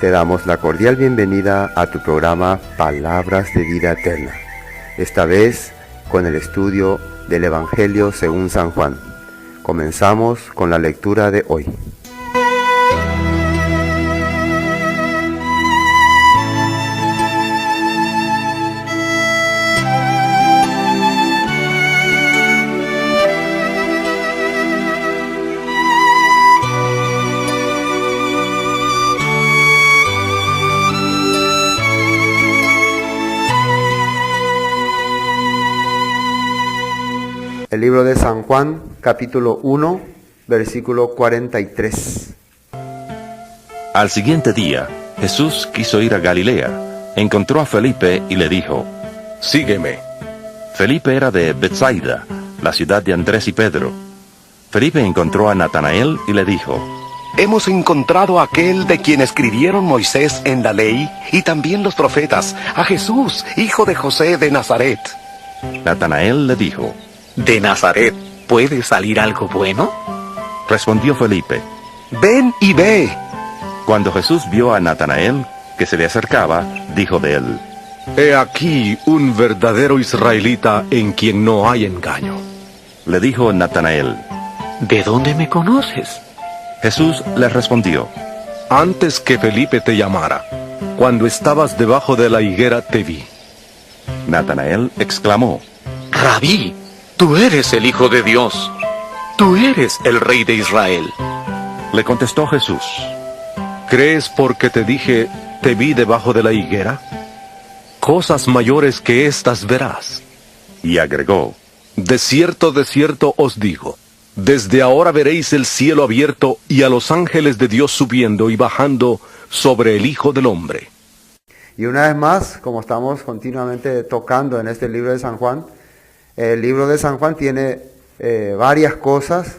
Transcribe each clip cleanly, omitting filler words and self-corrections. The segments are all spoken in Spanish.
Te damos la cordial bienvenida a tu programa Palabras de Vida Eterna, esta vez con el estudio del Evangelio según San Juan. Comenzamos con la lectura de hoy. El libro de San Juan, capítulo 1, versículo 43. Al siguiente día, Jesús quiso ir a Galilea. Encontró a Felipe y le dijo: «Sígueme». Felipe era de Betsaida, la ciudad de Andrés y Pedro. Felipe encontró a Natanael y le dijo: «Hemos encontrado a aquel de quien escribieron Moisés en la ley y también los profetas, a Jesús, hijo de José de Nazaret». Natanael le dijo: ¿De Nazaret puede salir algo bueno? Respondió Felipe: «Ven y ve». Cuando Jesús vio a Natanael, que se le acercaba, dijo de él: «He aquí un verdadero israelita en quien no hay engaño». Le dijo Natanael: ¿De dónde me conoces? Jesús le respondió: «Antes que Felipe te llamara, cuando estabas debajo de la higuera te vi». Natanael exclamó: Rabí, tú eres el Hijo de Dios. Tú eres el Rey de Israel. Le contestó Jesús: «¿Crees porque te dije, te vi debajo de la higuera? Cosas mayores que estas verás». Y agregó: de cierto os digo, desde ahora veréis el cielo abierto y a los ángeles de Dios subiendo y bajando sobre el Hijo del Hombre». Y una vez más, como estamos continuamente tocando en este libro de San Juan, el libro de San Juan tiene varias cosas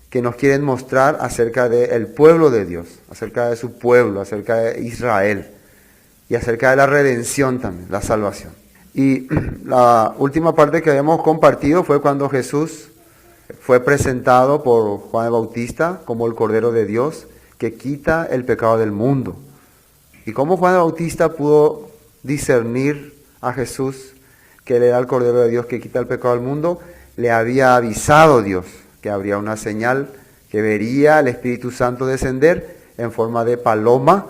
que nos quieren mostrar acerca del pueblo de Dios, acerca de su pueblo, acerca de Israel y acerca de la redención también, la salvación. Y la última parte que habíamos compartido fue cuando Jesús fue presentado por Juan el Bautista como el Cordero de Dios que quita el pecado del mundo. Y cómo Juan el Bautista pudo discernir a Jesús que él era el Cordero de Dios que quita el pecado del mundo. Le había avisado Dios que habría una señal, que vería el Espíritu Santo descender en forma de paloma,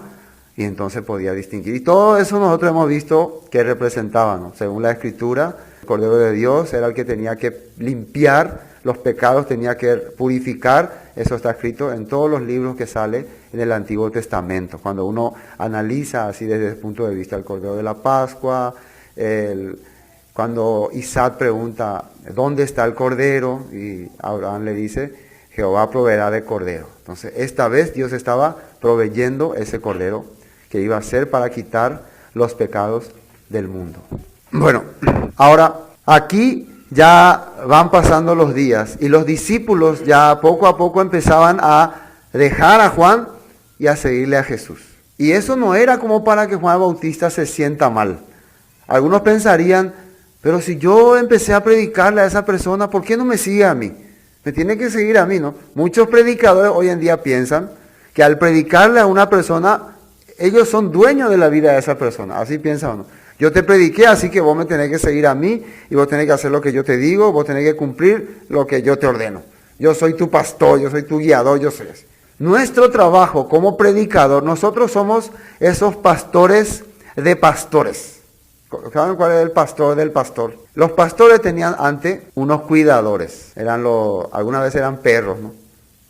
y entonces podía distinguir. Y todo eso nosotros hemos visto que representaba, ¿no? Según la Escritura, el Cordero de Dios era el que tenía que limpiar los pecados, tenía que purificar. Eso está escrito en todos los libros que sale en el Antiguo Testamento. Cuando uno analiza así desde el punto de vista del Cordero de la Pascua, cuando Isaac pregunta, ¿dónde está el Cordero? Y Abraham le dice, Jehová proveerá de Cordero. Entonces, esta vez Dios estaba proveyendo ese Cordero que iba a ser para quitar los pecados del mundo. Bueno, ahora aquí ya van pasando los días y los discípulos ya poco a poco empezaban a dejar a Juan y a seguirle a Jesús. Y eso no era como para que Juan Bautista se sienta mal. Algunos pensarían, pero si yo empecé a predicarle a esa persona, ¿por qué no me sigue a mí? Me tiene que seguir a mí, ¿no? Muchos predicadores hoy en día piensan que al predicarle a una persona, ellos son dueños de la vida de esa persona. Así piensa uno. Yo te prediqué, así que vos me tenés que seguir a mí y vos tenés que hacer lo que yo te digo, vos tenés que cumplir lo que yo te ordeno. Yo soy tu pastor, yo soy tu guiador, yo soy así. Nuestro trabajo como predicador, nosotros somos esos pastores de pastores. ¿Saben cuál es el pastor del pastor? Los pastores tenían antes unos cuidadores. Algunas veces eran perros, ¿no?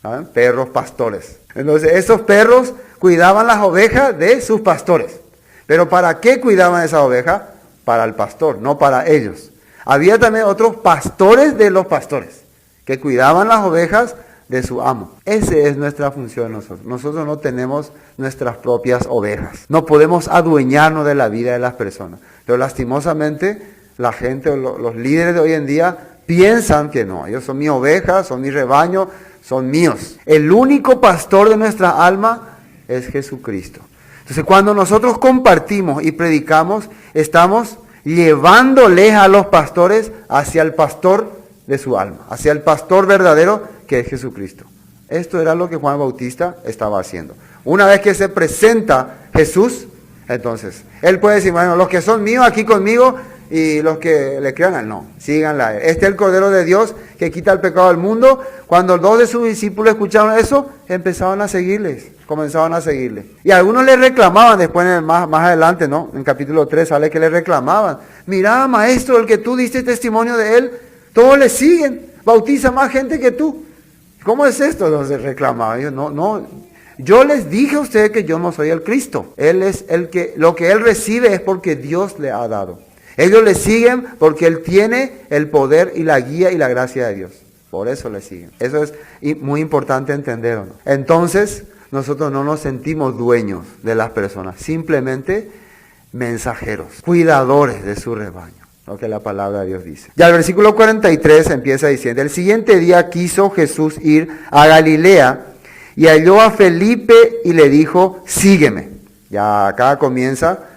¿Saben? Perros pastores. Entonces esos perros cuidaban las ovejas de sus pastores. ¿Pero para qué cuidaban esas ovejas? Para el pastor, no para ellos. Había también otros pastores de los pastores que cuidaban las ovejas de su amo. Esa es nuestra función nosotros. Nosotros no tenemos nuestras propias ovejas. No podemos adueñarnos de la vida de las personas. Pero lastimosamente la gente, los líderes de hoy en día piensan que no. Ellos son mi oveja, son mi rebaño, son míos. El único pastor de nuestra alma es Jesucristo. Entonces cuando nosotros compartimos y predicamos, estamos llevándoles a los pastores hacia el pastor de su alma, hacia el pastor verdadero que es Jesucristo. Esto era lo que Juan Bautista estaba haciendo. Una vez que se presenta Jesús, entonces, Él puede decir, bueno, los que son míos aquí conmigo y los que le crean, no, síganla a Él. Este es el Cordero de Dios que quita el pecado del mundo. Cuando dos de sus discípulos escucharon eso, empezaron a seguirles, comenzaron a seguirle. Y algunos le reclamaban, después más adelante, ¿no? En capítulo 3 sale que le reclamaban. Mira, maestro, el que tú diste testimonio de Él, todos le siguen, bautiza más gente que tú. ¿Cómo es esto? Entonces reclamaban. Yo, no, yo les dije a ustedes que yo no soy el Cristo. Él es el que, lo que Él recibe es porque Dios le ha dado. Ellos le siguen porque Él tiene el poder y la guía y la gracia de Dios. Por eso le siguen. Eso es muy importante entender, ¿no? Entonces, nosotros no nos sentimos dueños de las personas, simplemente mensajeros, cuidadores de su rebaño, lo que la palabra de Dios dice. Ya el versículo 43 empieza diciendo, el siguiente día quiso Jesús ir a Galilea y halló a Felipe y le dijo, sígueme. Ya acá comienza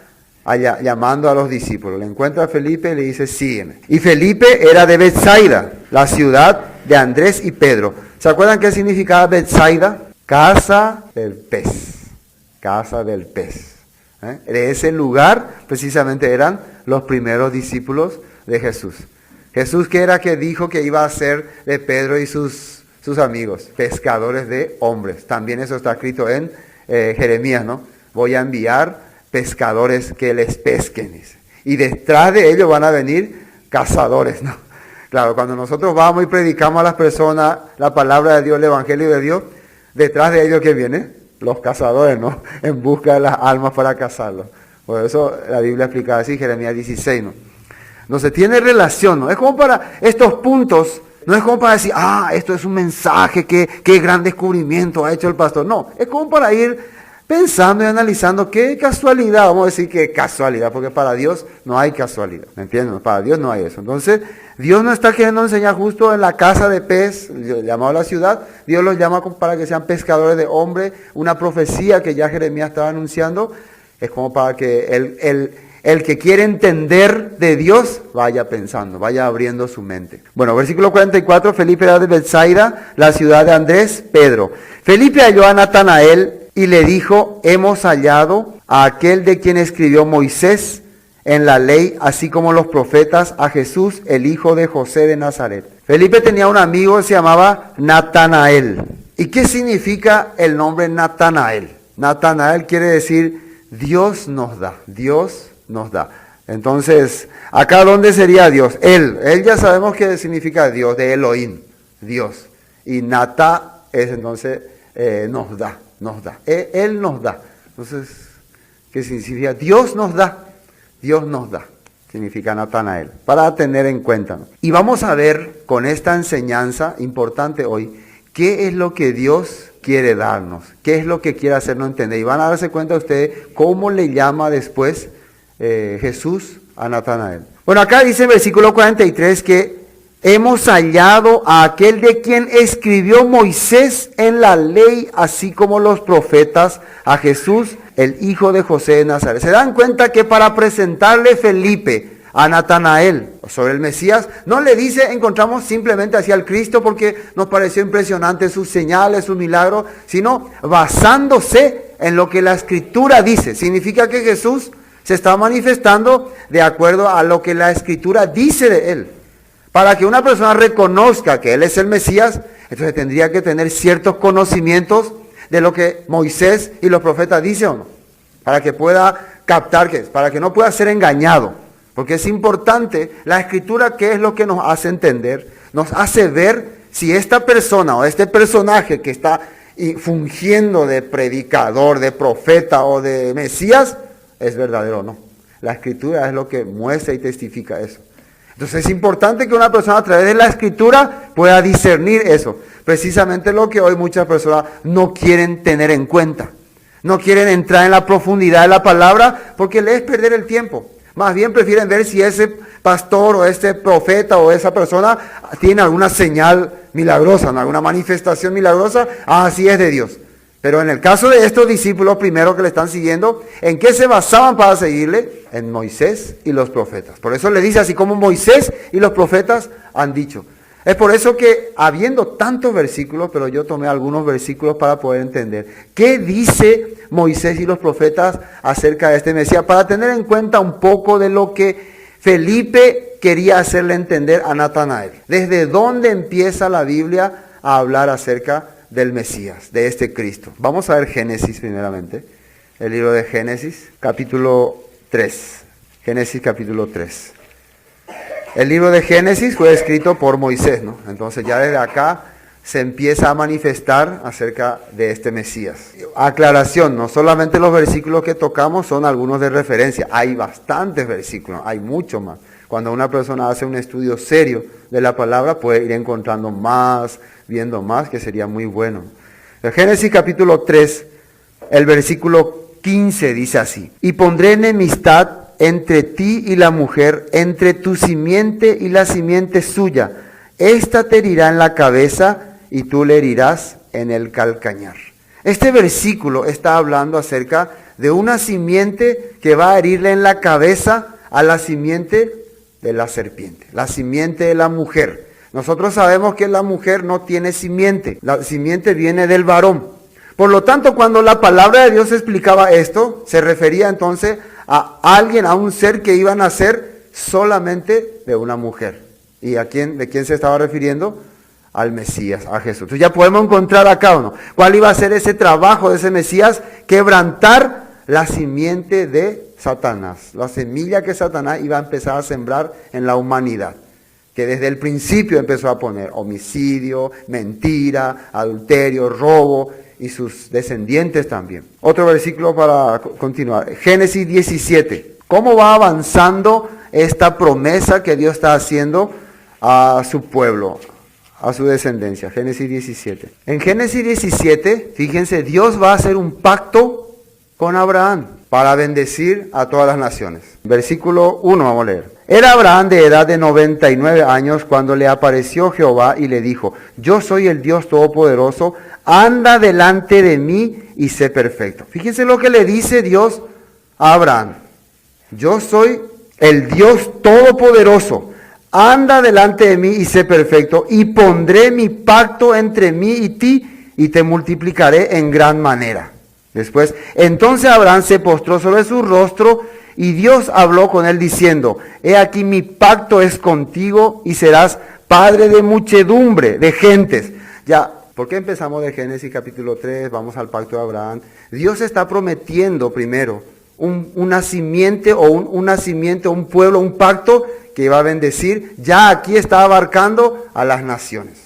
llamando a los discípulos. Le encuentra a Felipe y le dice, sígueme. Y Felipe era de Betsaida, la ciudad de Andrés y Pedro. ¿Se acuerdan qué significaba Betsaida? Casa del pez. Casa del pez. De ese lugar precisamente eran los primeros discípulos de Jesús. Jesús, ¿qué era que dijo que iba a ser de Pedro y sus amigos? Pescadores de hombres. También eso está escrito en Jeremías, ¿no? Voy a enviar pescadores que les pesquen, dice. Y detrás de ellos van a venir cazadores, ¿no? Claro, cuando nosotros vamos y predicamos a las personas la palabra de Dios, el evangelio de Dios, detrás de ellos, ¿qué viene? Los cazadores, ¿no? En busca de las almas para cazarlos. Por eso la Biblia explica así, Jeremías 16, ¿no? No se tiene relación, ¿no? Es como para estos puntos, no es como para decir, esto es un mensaje, qué gran descubrimiento ha hecho el pastor. No, es como para ir pensando y analizando qué casualidad, vamos a decir que casualidad, porque para Dios no hay casualidad, ¿me entienden? Para Dios no hay eso. Entonces, Dios no está queriendo enseñar justo en la casa de pez, llamado la ciudad, Dios los llama para que sean pescadores de hombres, una profecía que ya Jeremías estaba anunciando, es como para que el que quiere entender de Dios vaya pensando, vaya abriendo su mente. Bueno, versículo 44, Felipe era de Betsaida, la ciudad de Andrés, Pedro. Felipe halló a Natanael y le dijo, hemos hallado a aquel de quien escribió Moisés en la ley, así como los profetas, a Jesús, el hijo de José de Nazaret. Felipe tenía un amigo que se llamaba Natanael. ¿Y qué significa el nombre Natanael? Natanael quiere decir, Dios nos da, Dios nos da. Entonces, ¿acá dónde sería Dios? Él ya sabemos qué significa Dios, de Elohim, Dios. Y Nata es entonces, nos da. Nos da, Él nos da. Entonces, ¿qué significa? Dios nos da, significa Natanael, para tener en cuenta, ¿no? Y vamos a ver con esta enseñanza importante hoy, qué es lo que Dios quiere darnos, qué es lo que quiere hacernos entender. Y van a darse cuenta ustedes cómo le llama después Jesús a Natanael. Bueno, acá dice el versículo 43 que hemos hallado a aquel de quien escribió Moisés en la ley, así como los profetas, a Jesús, el hijo de José de Nazaret. Se dan cuenta que para presentarle Felipe a Natanael sobre el Mesías, no le dice, encontramos simplemente hacia el Cristo porque nos pareció impresionante sus señales, sus milagros, sino basándose en lo que la Escritura dice. Significa que Jesús se está manifestando de acuerdo a lo que la Escritura dice de Él. Para que una persona reconozca que Él es el Mesías, entonces tendría que tener ciertos conocimientos de lo que Moisés y los profetas dicen o no. Para que pueda captar que es, para que no pueda ser engañado. Porque es importante, la Escritura, ¿qué es lo que nos hace entender? Nos hace ver si esta persona o este personaje que está fungiendo de predicador, de profeta o de Mesías, es verdadero o no. La Escritura es lo que muestra y testifica eso. Entonces es importante que una persona a través de la Escritura pueda discernir eso. Precisamente lo que hoy muchas personas no quieren tener en cuenta. No quieren entrar en la profundidad de la palabra porque les es perder el tiempo. Más bien prefieren ver si ese pastor o este profeta o esa persona tiene alguna señal milagrosa, ¿no? Alguna manifestación milagrosa. Así es de Dios. Pero en el caso de estos discípulos primero que le están siguiendo, ¿en qué se basaban para seguirle? En Moisés y los profetas. Por eso le dice, así como Moisés y los profetas han dicho. Es por eso que, habiendo tantos versículos, pero yo tomé algunos versículos para poder entender qué dice Moisés y los profetas acerca de este Mesías, para tener en cuenta un poco de lo que Felipe quería hacerle entender a Natanael. ¿Desde dónde empieza la Biblia a hablar acerca del Mesías, de este Cristo? Vamos a ver Génesis primeramente, el libro de Génesis, capítulo 3. Génesis capítulo 3. El libro de Génesis fue escrito por Moisés, ¿no? Entonces ya desde acá se empieza a manifestar acerca de este Mesías. Aclaración, no solamente los versículos que tocamos son algunos de referencia, hay bastantes versículos, hay mucho más. Cuando una persona hace un estudio serio de la palabra, puede ir encontrando más, viendo más, que sería muy bueno. En Génesis capítulo 3, el versículo 15 dice así: y pondré enemistad entre ti y la mujer, entre tu simiente y la simiente suya. Esta te herirá en la cabeza y tú le herirás en el calcañar. Este versículo está hablando acerca de una simiente que va a herirle en la cabeza a la simiente de la serpiente, la simiente de la mujer. Nosotros sabemos que la mujer no tiene simiente, la simiente viene del varón. Por lo tanto, cuando la palabra de Dios explicaba esto, se refería entonces a alguien, a un ser que iba a nacer solamente de una mujer. ¿Y de quién se estaba refiriendo? Al Mesías, a Jesús. Entonces ya podemos encontrar acá, ¿o no? ¿Cuál iba a ser ese trabajo de ese Mesías? Quebrantar la simiente de Satanás, la semilla que Satanás iba a empezar a sembrar en la humanidad, que desde el principio empezó a poner homicidio, mentira, adulterio, robo, y sus descendientes también. Otro versículo para continuar, Génesis 17. ¿Cómo va avanzando esta promesa que Dios está haciendo a su pueblo, a su descendencia? Génesis 17. En Génesis 17, fíjense, Dios va a hacer un pacto con Abraham para bendecir a todas las naciones. Versículo 1, vamos a leer. Era Abraham de edad de 99 años cuando le apareció Jehová y le dijo: yo soy el Dios Todopoderoso, anda delante de mí y sé perfecto. Fíjense lo que le dice Dios a Abraham: yo soy el Dios Todopoderoso, anda delante de mí y sé perfecto, y pondré mi pacto entre mí y ti, y te multiplicaré en gran manera. Después, entonces Abraham se postró sobre su rostro, y Dios habló con él diciendo: he aquí mi pacto es contigo, y serás padre de muchedumbre de gentes. Ya, ¿por qué empezamos de Génesis capítulo 3? Vamos al pacto de Abraham. Dios está prometiendo primero una simiente o un pueblo, un pacto que iba a bendecir. Ya aquí está abarcando a las naciones.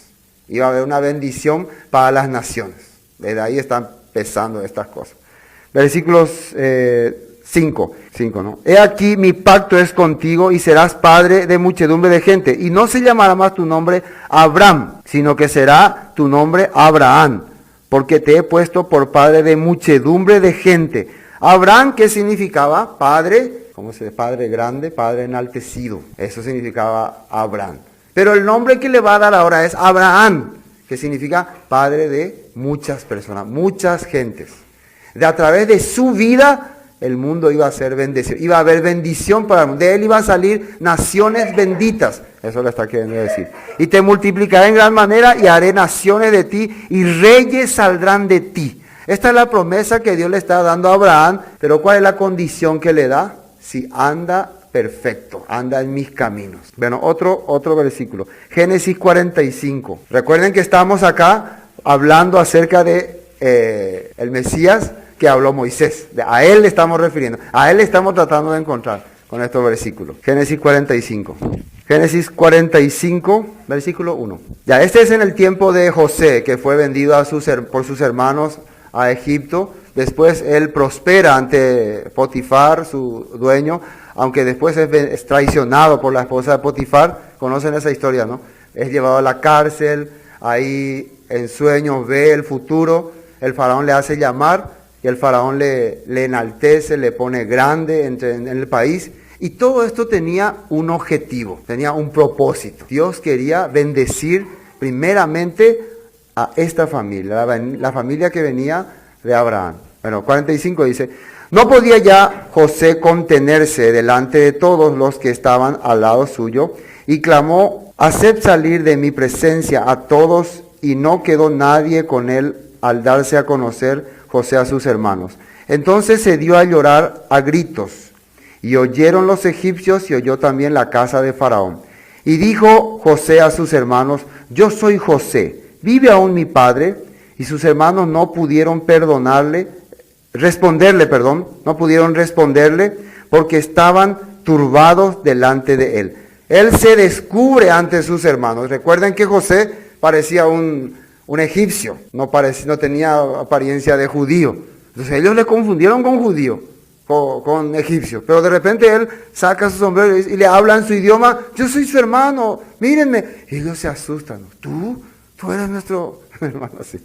Iba a haber una bendición para las naciones. Desde ahí están empezando estas cosas. Versículos 5, ¿no? He aquí mi pacto es contigo y serás padre de muchedumbre de gente. Y no se llamará más tu nombre Abraham, sino que será tu nombre Abraham, porque te he puesto por padre de muchedumbre de gente. Abraham, ¿qué significaba? Padre, ¿cómo se dice? Padre grande, padre enaltecido. Eso significaba Abraham. Pero el nombre que le va a dar ahora es Abraham, que significa padre de muchas personas, muchas gentes. A través de su vida, el mundo iba a ser bendecido, iba a haber bendición para el mundo. De él iban a salir naciones benditas. Eso le está queriendo decir. Y te multiplicaré en gran manera y haré naciones de ti y reyes saldrán de ti. Esta es la promesa que Dios le está dando a Abraham. Pero ¿cuál es la condición que le da? Si anda perfecto, anda en mis caminos. Bueno, otro versículo. Génesis 45. Recuerden que estamos acá hablando acerca de el Mesías que habló Moisés. A él le estamos refiriendo. A él le estamos tratando de encontrar con estos versículos. Génesis 45. Génesis 45, versículo 1. Ya, este es en el tiempo de José, que fue vendido por sus hermanos a Egipto. Después él prospera ante Potifar, su dueño, aunque después es traicionado por la esposa de Potifar. Conocen esa historia, ¿no? Es llevado a la cárcel, ahí en sueños ve el futuro, el faraón le hace llamar, y el faraón le enaltece, le pone grande en el país. Y todo esto tenía un objetivo, tenía un propósito. Dios quería bendecir primeramente a esta familia, la familia que venía de Abraham. Bueno, 45 dice: no podía ya José contenerse delante de todos los que estaban al lado suyo, y clamó haced salir de mi presencia a todos, y no quedó nadie con él al darse a conocer José a sus hermanos. Entonces se dio a llorar a gritos, y oyeron los egipcios, y oyó también la casa de Faraón. Y dijo José a sus hermanos: yo soy José, ¿vive aún mi padre? Y sus hermanos no pudieron responderle, porque estaban turbados delante de él. Él se descubre ante sus hermanos. Recuerden que José parecía un egipcio, no tenía apariencia de judío. Entonces ellos le confundieron con judío, con egipcio. Pero de repente él saca su sombrero y le habla en su idioma: yo soy su hermano, mírenme. Y ellos se asustan. ¿Tú eres nuestro hermano? Sí.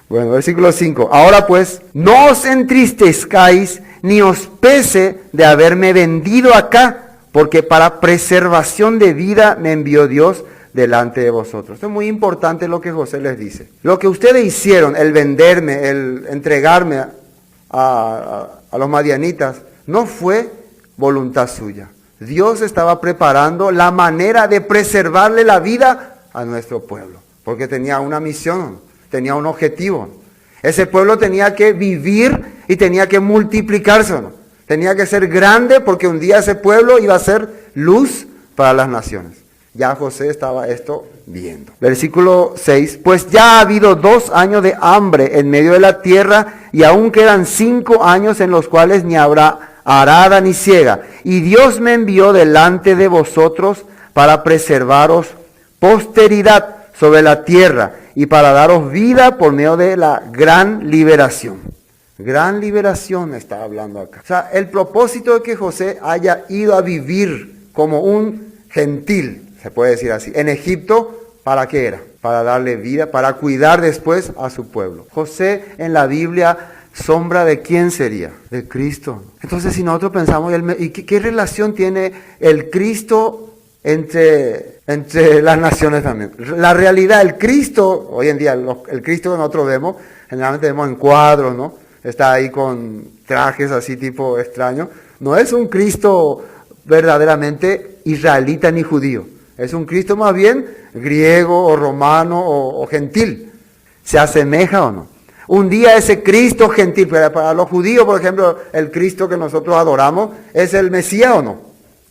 Bueno, versículo 5. Ahora pues, no os entristezcáis, ni os pese de haberme vendido acá, porque para preservación de vida me envió Dios delante de vosotros. Esto es muy importante lo que José les dice. Lo que ustedes hicieron, el venderme, el entregarme a los madianitas, no fue voluntad suya. Dios estaba preparando la manera de preservarle la vida a nuestro pueblo, porque tenía una misión, tenía un objetivo. Ese pueblo tenía que vivir y tenía que multiplicarse, ¿no? Tenía que ser grande, porque un día ese pueblo iba a ser luz para las naciones. Ya José estaba esto viendo. Versículo 6. Pues ya ha habido 2 años de hambre en medio de la tierra, y aún quedan 5 años en los cuales ni habrá arada ni siega. Y Dios me envió delante de vosotros para preservaros posteridad sobre la tierra, y para daros vida por medio de la gran liberación. Gran liberación está hablando acá. O sea, el propósito de que José haya ido a vivir como un gentil, se puede decir así, en Egipto, ¿para qué era? Para darle vida, para cuidar después a su pueblo. José en la Biblia, ¿sombra de quién sería? De Cristo. Entonces, si nosotros pensamos, ¿y qué relación tiene el Cristo entre las naciones también? La realidad, el Cristo, hoy en día, el Cristo que nosotros vemos, generalmente vemos en cuadros, ¿no? Está ahí con trajes así tipo extraño. No es un Cristo verdaderamente israelita ni judío. Es un Cristo más bien griego o romano o gentil. ¿Se asemeja o no? Un día ese Cristo gentil, para los judíos, por ejemplo, el Cristo que nosotros adoramos, ¿es el Mesías o no?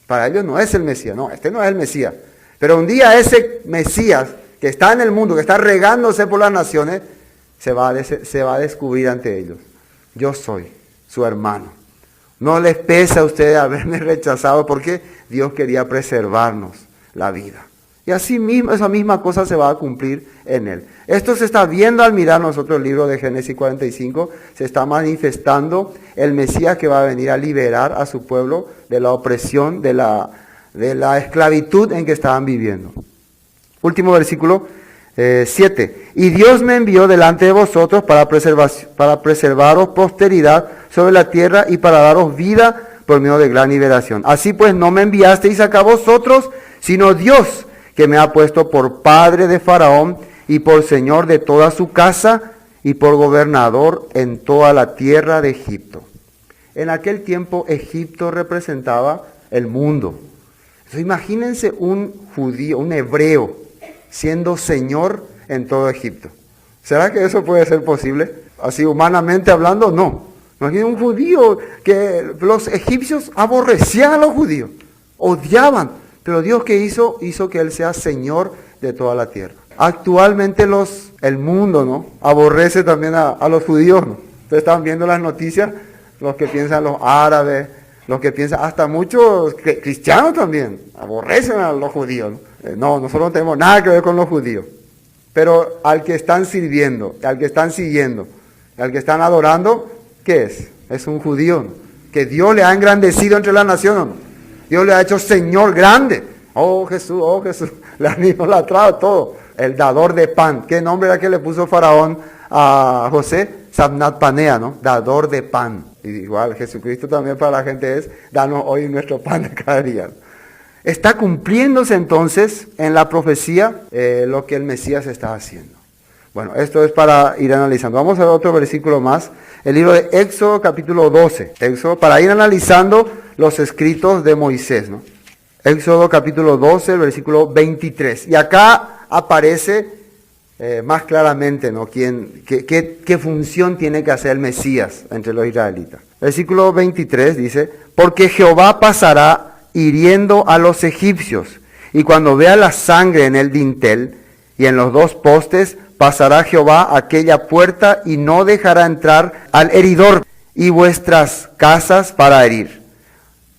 Para ellos no es el Mesías, no, este no es el Mesías. Pero un día ese Mesías que está en el mundo, que está regándose por las naciones, se va a descubrir ante ellos. Yo soy su hermano. No les pesa a ustedes haberme rechazado, porque Dios quería preservarnos la vida. Y así mismo, esa misma cosa se va a cumplir en él. Esto se está viendo al mirar nosotros el libro de Génesis 45. Se está manifestando el Mesías que va a venir a liberar a su pueblo de la opresión, de la esclavitud en que estaban viviendo. Último versículo 7. Y Dios me envió delante de vosotros para preservaros posteridad sobre la tierra, y para daros vida por medio de gran liberación. Así pues, no me enviasteis acá vosotros, sino Dios, que me ha puesto por padre de Faraón, y por señor de toda su casa, y por gobernador en toda la tierra de Egipto. En aquel tiempo Egipto representaba el mundo. Entonces, imagínense un judío, un hebreo, siendo señor en todo Egipto. ¿Será que eso puede ser posible? Así humanamente hablando, no. Imagínense un judío, que los egipcios aborrecían a los judíos, odiaban. Pero Dios, ¿qué hizo? Hizo que Él sea Señor de toda la tierra. Actualmente el mundo, ¿no?, aborrece también a los judíos, ¿no? Ustedes están viendo las noticias, los que piensan los árabes, los que piensan, hasta muchos cristianos también, aborrecen a los judíos, ¿no? Nosotros no tenemos nada que ver con los judíos. Pero al que están sirviendo, al que están siguiendo, al que están adorando, ¿qué es? Es un judío, ¿no?, que Dios le ha engrandecido entre las naciones, ¿no? Dios le ha hecho Señor grande. Oh Jesús, le han idolatrado todo. El dador de pan. ¿Qué nombre era que le puso Faraón a José? Sabnat Panea, ¿no? Dador de pan. Y igual Jesucristo también para la gente es: danos hoy nuestro pan de cada día. Está cumpliéndose entonces en la profecía lo que el Mesías está haciendo. Bueno, esto es para ir analizando. Vamos a ver otro versículo más. El libro de Éxodo capítulo 12. Éxodo, para ir analizando los escritos de Moisés, ¿no? Éxodo capítulo 12, versículo 23. Y acá aparece más claramente, ¿no?, qué función tiene que hacer el Mesías entre los israelitas. Versículo 23 dice, porque Jehová pasará hiriendo a los egipcios, y cuando vea la sangre en el dintel y en los dos postes, pasará Jehová aquella puerta y no dejará entrar al heridor y vuestras casas para herir.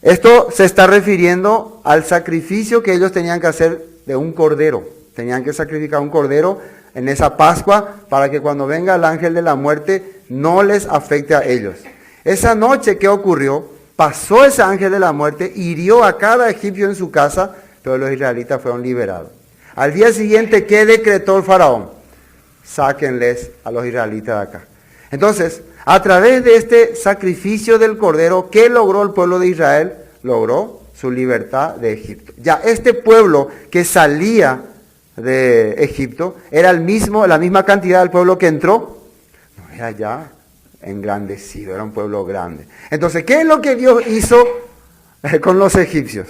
Esto se está refiriendo al sacrificio que ellos tenían que hacer de un cordero. Tenían que sacrificar un cordero en esa Pascua para que cuando venga el ángel de la muerte no les afecte a ellos. Esa noche, ¿qué ocurrió? Pasó ese ángel de la muerte, hirió a cada egipcio en su casa, pero los israelitas fueron liberados. Al día siguiente, ¿qué decretó el faraón? Sáquenles a los israelitas de acá. Entonces, a través de este sacrificio del cordero, ¿qué logró el pueblo de Israel? Logró su libertad de Egipto. Ya este pueblo que salía de Egipto era la misma cantidad del pueblo que entró. No, era ya engrandecido, era un pueblo grande. Entonces, ¿qué es lo que Dios hizo con los egipcios?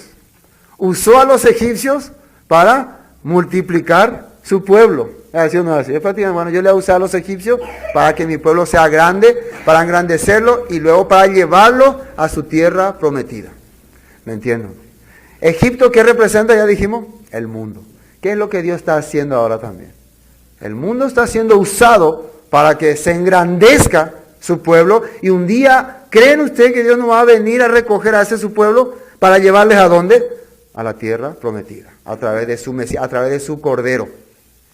Usó a los egipcios para multiplicar su pueblo. Así o no así. Bueno, yo le usé a los egipcios para que mi pueblo sea grande, para engrandecerlo y luego para llevarlo a su tierra prometida. ¿Me entienden? Egipto, ¿qué representa? Ya dijimos, el mundo. ¿Qué es lo que Dios está haciendo ahora también? El mundo está siendo usado para que se engrandezca su pueblo y un día, ¿creen ustedes que Dios no va a venir a recoger a ese su pueblo para llevarles a dónde? A la tierra prometida, a través de su Mesías, a través de su Cordero,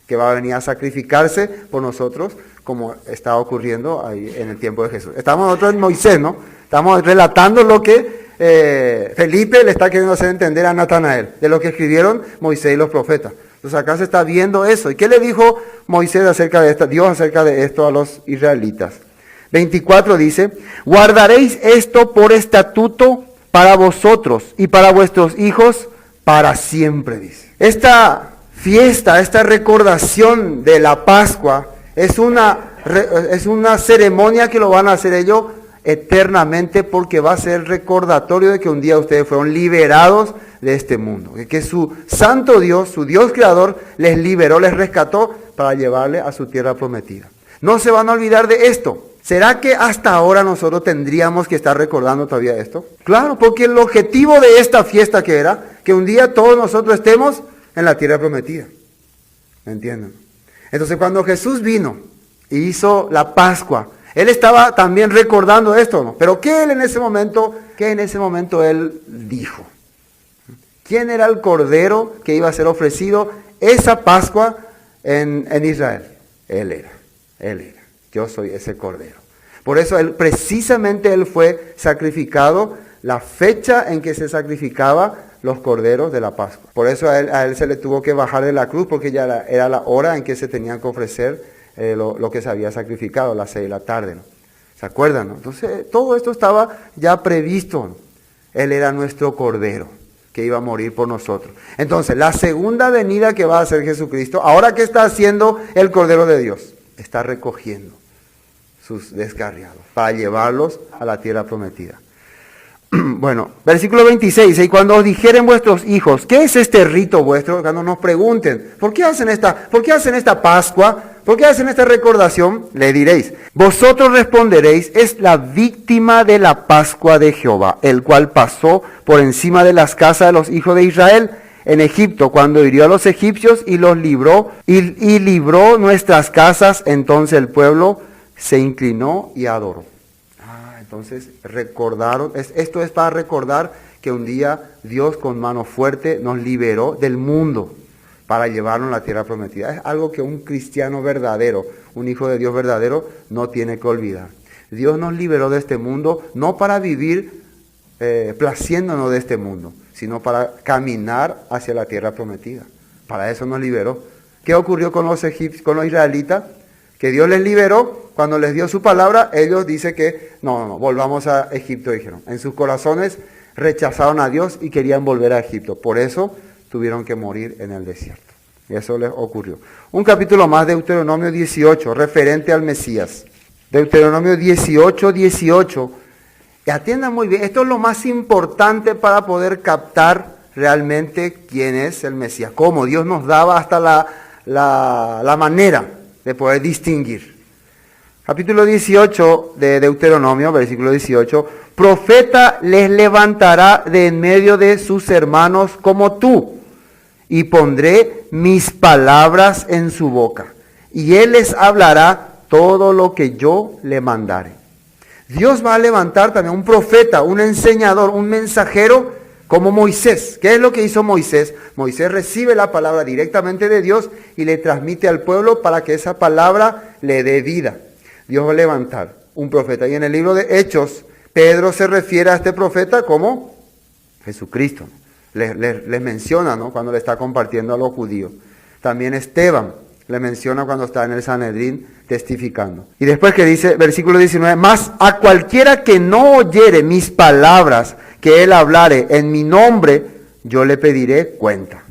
que va a venir a sacrificarse por nosotros, como está ocurriendo ahí en el tiempo de Jesús. Estamos nosotros en Moisés, ¿no? Estamos relatando lo que Felipe le está queriendo hacer entender a Natanael, de lo que escribieron Moisés y los profetas. Entonces acá se está viendo eso. ¿Y qué le dijo Moisés acerca de esto, Dios acerca de esto a los israelitas? 24 dice, guardaréis esto por estatuto para vosotros y para vuestros hijos para siempre, dice. Esta fiesta, esta recordación de la Pascua es una ceremonia que lo van a hacer ellos eternamente, porque va a ser el recordatorio de que un día ustedes fueron liberados de este mundo, que su santo Dios, su Dios creador, les liberó, les rescató para llevarle a su tierra prometida. No se van a olvidar de esto. ¿Será que hasta ahora nosotros tendríamos que estar recordando todavía esto? Claro, porque el objetivo de esta fiesta que era que un día todos nosotros estemos en la tierra prometida. ¿Me entienden? Entonces cuando Jesús vino y hizo la Pascua, Él estaba también recordando esto, ¿no? Pero ¿qué en ese momento Él dijo? ¿Quién era el cordero que iba a ser ofrecido esa Pascua en Israel? Él era. Yo soy ese cordero. Por eso precisamente Él fue sacrificado la fecha en que se sacrificaba los corderos de la Pascua. Por eso a él se le tuvo que bajar de la cruz, porque ya era la hora en que se tenían que ofrecer lo que se había sacrificado, las 6 de la tarde, ¿no? ¿Se acuerdan, no? Entonces, todo esto estaba ya previsto, ¿no? Él era nuestro cordero que iba a morir por nosotros. Entonces, la segunda venida que va a hacer Jesucristo, ahora que está haciendo el Cordero de Dios, está recogiendo sus descarriados para llevarlos a la tierra prometida. Bueno, versículo 26, y cuando os dijeren vuestros hijos, ¿qué es este rito vuestro? Cuando nos pregunten, ¿por qué hacen esta Pascua? ¿Por qué hacen esta recordación? Le diréis, vosotros responderéis, es la víctima de la Pascua de Jehová, el cual pasó por encima de las casas de los hijos de Israel en Egipto, cuando hirió a los egipcios y los libró, y libró nuestras casas. Entonces el pueblo se inclinó y adoró. Entonces recordaron, esto es para recordar que un día Dios con mano fuerte nos liberó del mundo para llevarnos a la tierra prometida. Es algo que un cristiano verdadero, un hijo de Dios verdadero, no tiene que olvidar. Dios nos liberó de este mundo no para vivir placiéndonos de este mundo, sino para caminar hacia la tierra prometida. Para eso nos liberó. ¿Qué ocurrió con los israelitas? Que Dios les liberó, cuando les dio su palabra, ellos dicen que no, volvamos a Egipto, dijeron. En sus corazones rechazaron a Dios y querían volver a Egipto. Por eso tuvieron que morir en el desierto. Y eso les ocurrió. Un capítulo más, Deuteronomio 18, referente al Mesías. Deuteronomio 18. Y atiendan muy bien, esto es lo más importante para poder captar realmente quién es el Mesías. Cómo Dios nos daba hasta la manera de poder distinguir. Capítulo 18 de Deuteronomio, versículo 18. Profeta les levantará de en medio de sus hermanos como tú, y pondré mis palabras en su boca, y él les hablará todo lo que yo le mandare. Dios va a levantar también un profeta, un enseñador, un mensajero como Moisés. ¿Qué es lo que hizo Moisés? Moisés recibe la palabra directamente de Dios y le transmite al pueblo para que esa palabra le dé vida. Dios va a levantar un profeta. Y en el libro de Hechos, Pedro se refiere a este profeta como Jesucristo. Les menciona, ¿no?, cuando le está compartiendo a los judíos. También Esteban le menciona cuando está en el Sanedrín testificando. Y después que dice, versículo 19, mas a cualquiera que no oyere mis palabras que él hablare en mi nombre, yo le pediré cuenta.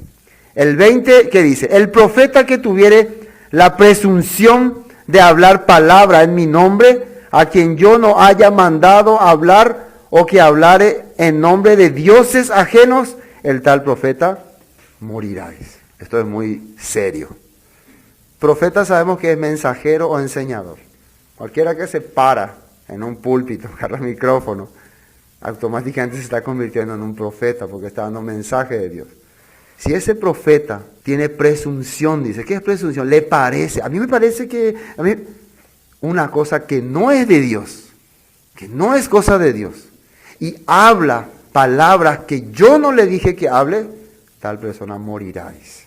El 20 que dice, el profeta que tuviere la presunción de hablar palabra en mi nombre, a quien yo no haya mandado hablar o que hablare en nombre de dioses ajenos, el tal profeta morirá. Esto es muy serio. Profeta sabemos que es mensajero o enseñador. Cualquiera que se para en un púlpito, agarra el micrófono, automáticamente se está convirtiendo en un profeta porque está dando mensaje de Dios. Si ese profeta tiene presunción, dice, ¿qué es presunción? Le parece, a mí me parece que una cosa que no es de Dios, que no es cosa de Dios, y habla palabras que yo no le dije que hable, tal persona morirá, dice.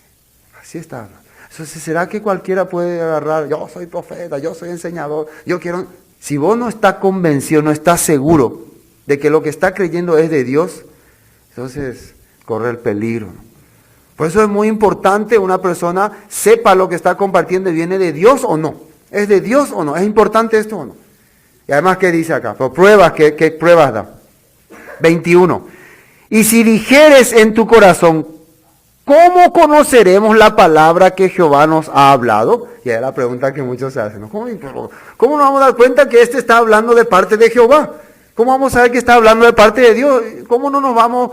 Así está hablando. Entonces, ¿será que cualquiera puede agarrar, yo soy profeta, yo soy enseñador, yo quiero? Si vos no estás convencido, no estás seguro de que lo que está creyendo es de Dios, entonces corre el peligro. Por eso es muy importante una persona sepa lo que está compartiendo y viene de Dios o no. ¿Es de Dios o no? ¿Es importante esto o no? Y además, ¿qué dice acá? Por pruebas, ¿qué pruebas da? 21. Y si dijeres en tu corazón, ¿cómo conoceremos la palabra que Jehová nos ha hablado? Y es la pregunta que muchos se hacen, ¿no? ¿Cómo nos vamos a dar cuenta que este está hablando de parte de Jehová? ¿Cómo vamos a saber que está hablando de parte de Dios? ¿Cómo no nos vamos,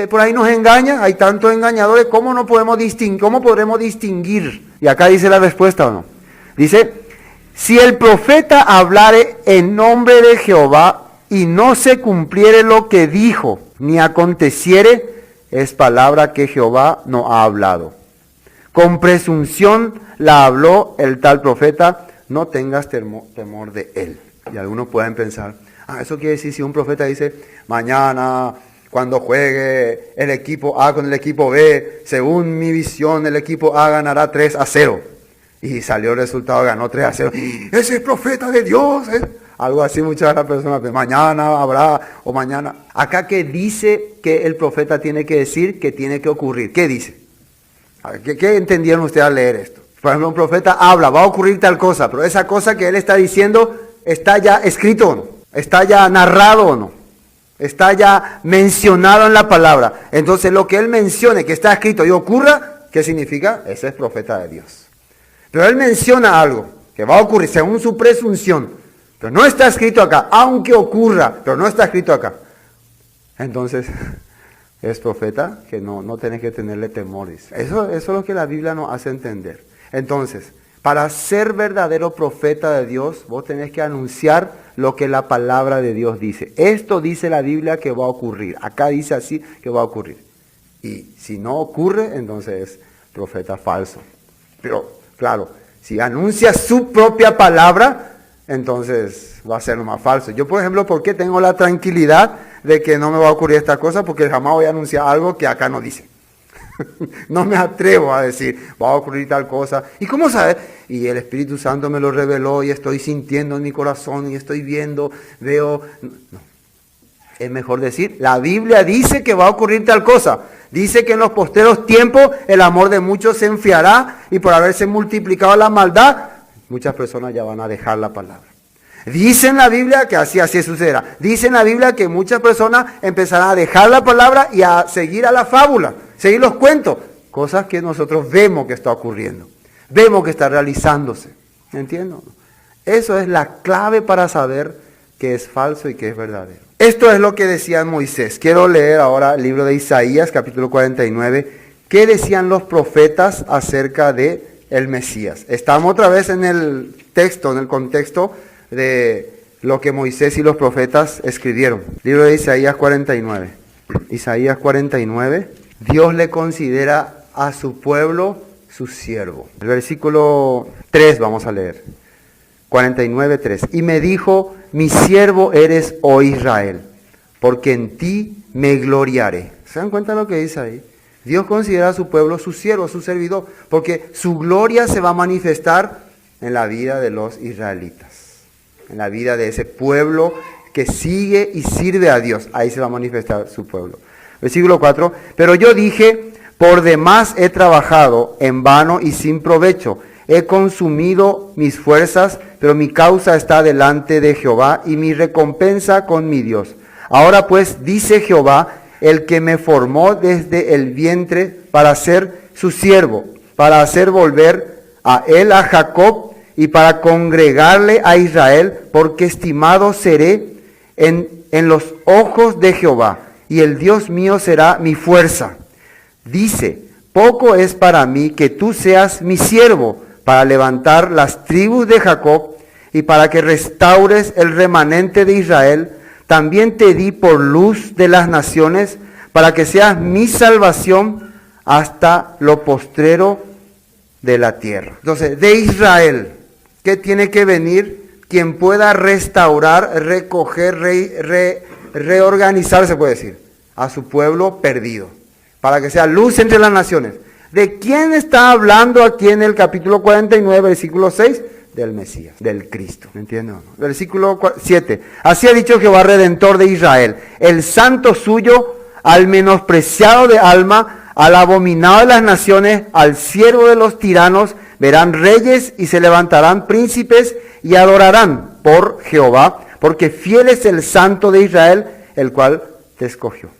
por ahí nos engaña? Hay tantos engañadores, ¿cómo podremos distinguir? Y acá dice la respuesta, ¿o no? Dice, si el profeta hablare en nombre de Jehová y no se cumpliere lo que dijo, ni aconteciere, es palabra que Jehová no ha hablado. Con presunción la habló el tal profeta, no tengas temor de él. Y algunos pueden pensar, eso quiere decir si un profeta dice, mañana cuando juegue el equipo A con el equipo B, según mi visión el equipo A ganará 3-0. Y salió el resultado, ganó 3-0. Ese es profeta de Dios, ¿eh? Algo así muchas de las personas, mañana habrá, o mañana. Acá que dice que el profeta tiene que decir que tiene que ocurrir. ¿Qué dice? ¿Qué entendieron ustedes al leer esto? Por ejemplo, un profeta habla, va a ocurrir tal cosa, pero esa cosa que él está diciendo, ¿está ya escrito o no? ¿Está ya narrado o no? ¿Está ya mencionado en la palabra? Entonces lo que él mencione, que está escrito y ocurra, ¿qué significa? Ese es profeta de Dios. Pero él menciona algo que va a ocurrir según su presunción, pero no está escrito acá, aunque ocurra, pero no está escrito acá. Entonces, es profeta que no tenés que tenerle temores. Eso es lo que la Biblia nos hace entender. Entonces, para ser verdadero profeta de Dios, vos tenés que anunciar lo que la palabra de Dios dice. Esto dice la Biblia que va a ocurrir. Acá dice así que va a ocurrir. Y si no ocurre, entonces es profeta falso. Pero, claro, si anuncia su propia palabra, entonces va a ser lo más falso. Yo, por ejemplo, ¿por qué tengo la tranquilidad de que no me va a ocurrir esta cosa? Porque jamás voy a anunciar algo que acá no dice. No me atrevo a decir, va a ocurrir tal cosa. ¿Y cómo sabe? Y el Espíritu Santo me lo reveló y estoy sintiendo en mi corazón y estoy viendo, veo. No. Es mejor decir, la Biblia dice que va a ocurrir tal cosa. Dice que en los posteros tiempos el amor de muchos se enfriará y por haberse multiplicado la maldad, muchas personas ya van a dejar la palabra. Dice en la Biblia que así sucederá. Dice en la Biblia que muchas personas empezarán a dejar la palabra y a seguir a la fábula, seguir los cuentos. Cosas que nosotros vemos que está ocurriendo. Vemos que está realizándose. ¿Entienden? Eso es la clave para saber qué es falso y qué es verdadero. Esto es lo que decía Moisés. Quiero leer ahora el libro de Isaías, capítulo 49. ¿Qué decían los profetas acerca de el Mesías? Estamos otra vez en el texto, en el contexto de lo que Moisés y los profetas escribieron. Libro de Isaías 49. Isaías 49. Dios le considera a su pueblo su siervo. El versículo 3 vamos a leer. 49:3. Y me dijo, mi siervo eres, oh Israel, porque en ti me gloriaré. ¿Se dan cuenta de lo que dice ahí? Dios considera a su pueblo su siervo, su servidor, porque su gloria se va a manifestar en la vida de los israelitas, en la vida de ese pueblo que sigue y sirve a Dios. Ahí se va a manifestar su pueblo. Versículo 4. Pero yo dije, por demás he trabajado en vano y sin provecho. He consumido mis fuerzas, pero mi causa está delante de Jehová y mi recompensa con mi Dios. Ahora pues, dice Jehová, el que me formó desde el vientre para ser su siervo, para hacer volver a él a Jacob y para congregarle a Israel, porque estimado seré en los ojos de Jehová, y el Dios mío será mi fuerza. Dice, poco es para mí que tú seas mi siervo, para levantar las tribus de Jacob y para que restaures el remanente de Israel. También te di por luz de las naciones, para que seas mi salvación hasta lo postrero de la tierra. Entonces, de Israel, ¿qué tiene que venir? Quien pueda restaurar, recoger, reorganizar, se puede decir, a su pueblo perdido, para que sea luz entre las naciones. ¿De quién está hablando aquí en el capítulo 49, versículo 6? Del Mesías, del Cristo. ¿Me entienden o no? Versículo 7. Así ha dicho Jehová, Redentor de Israel, el santo suyo, al menospreciado de alma, al abominado de las naciones, al siervo de los tiranos, verán reyes y se levantarán príncipes y adorarán por Jehová, porque fiel es el santo de Israel, el cual te escogió.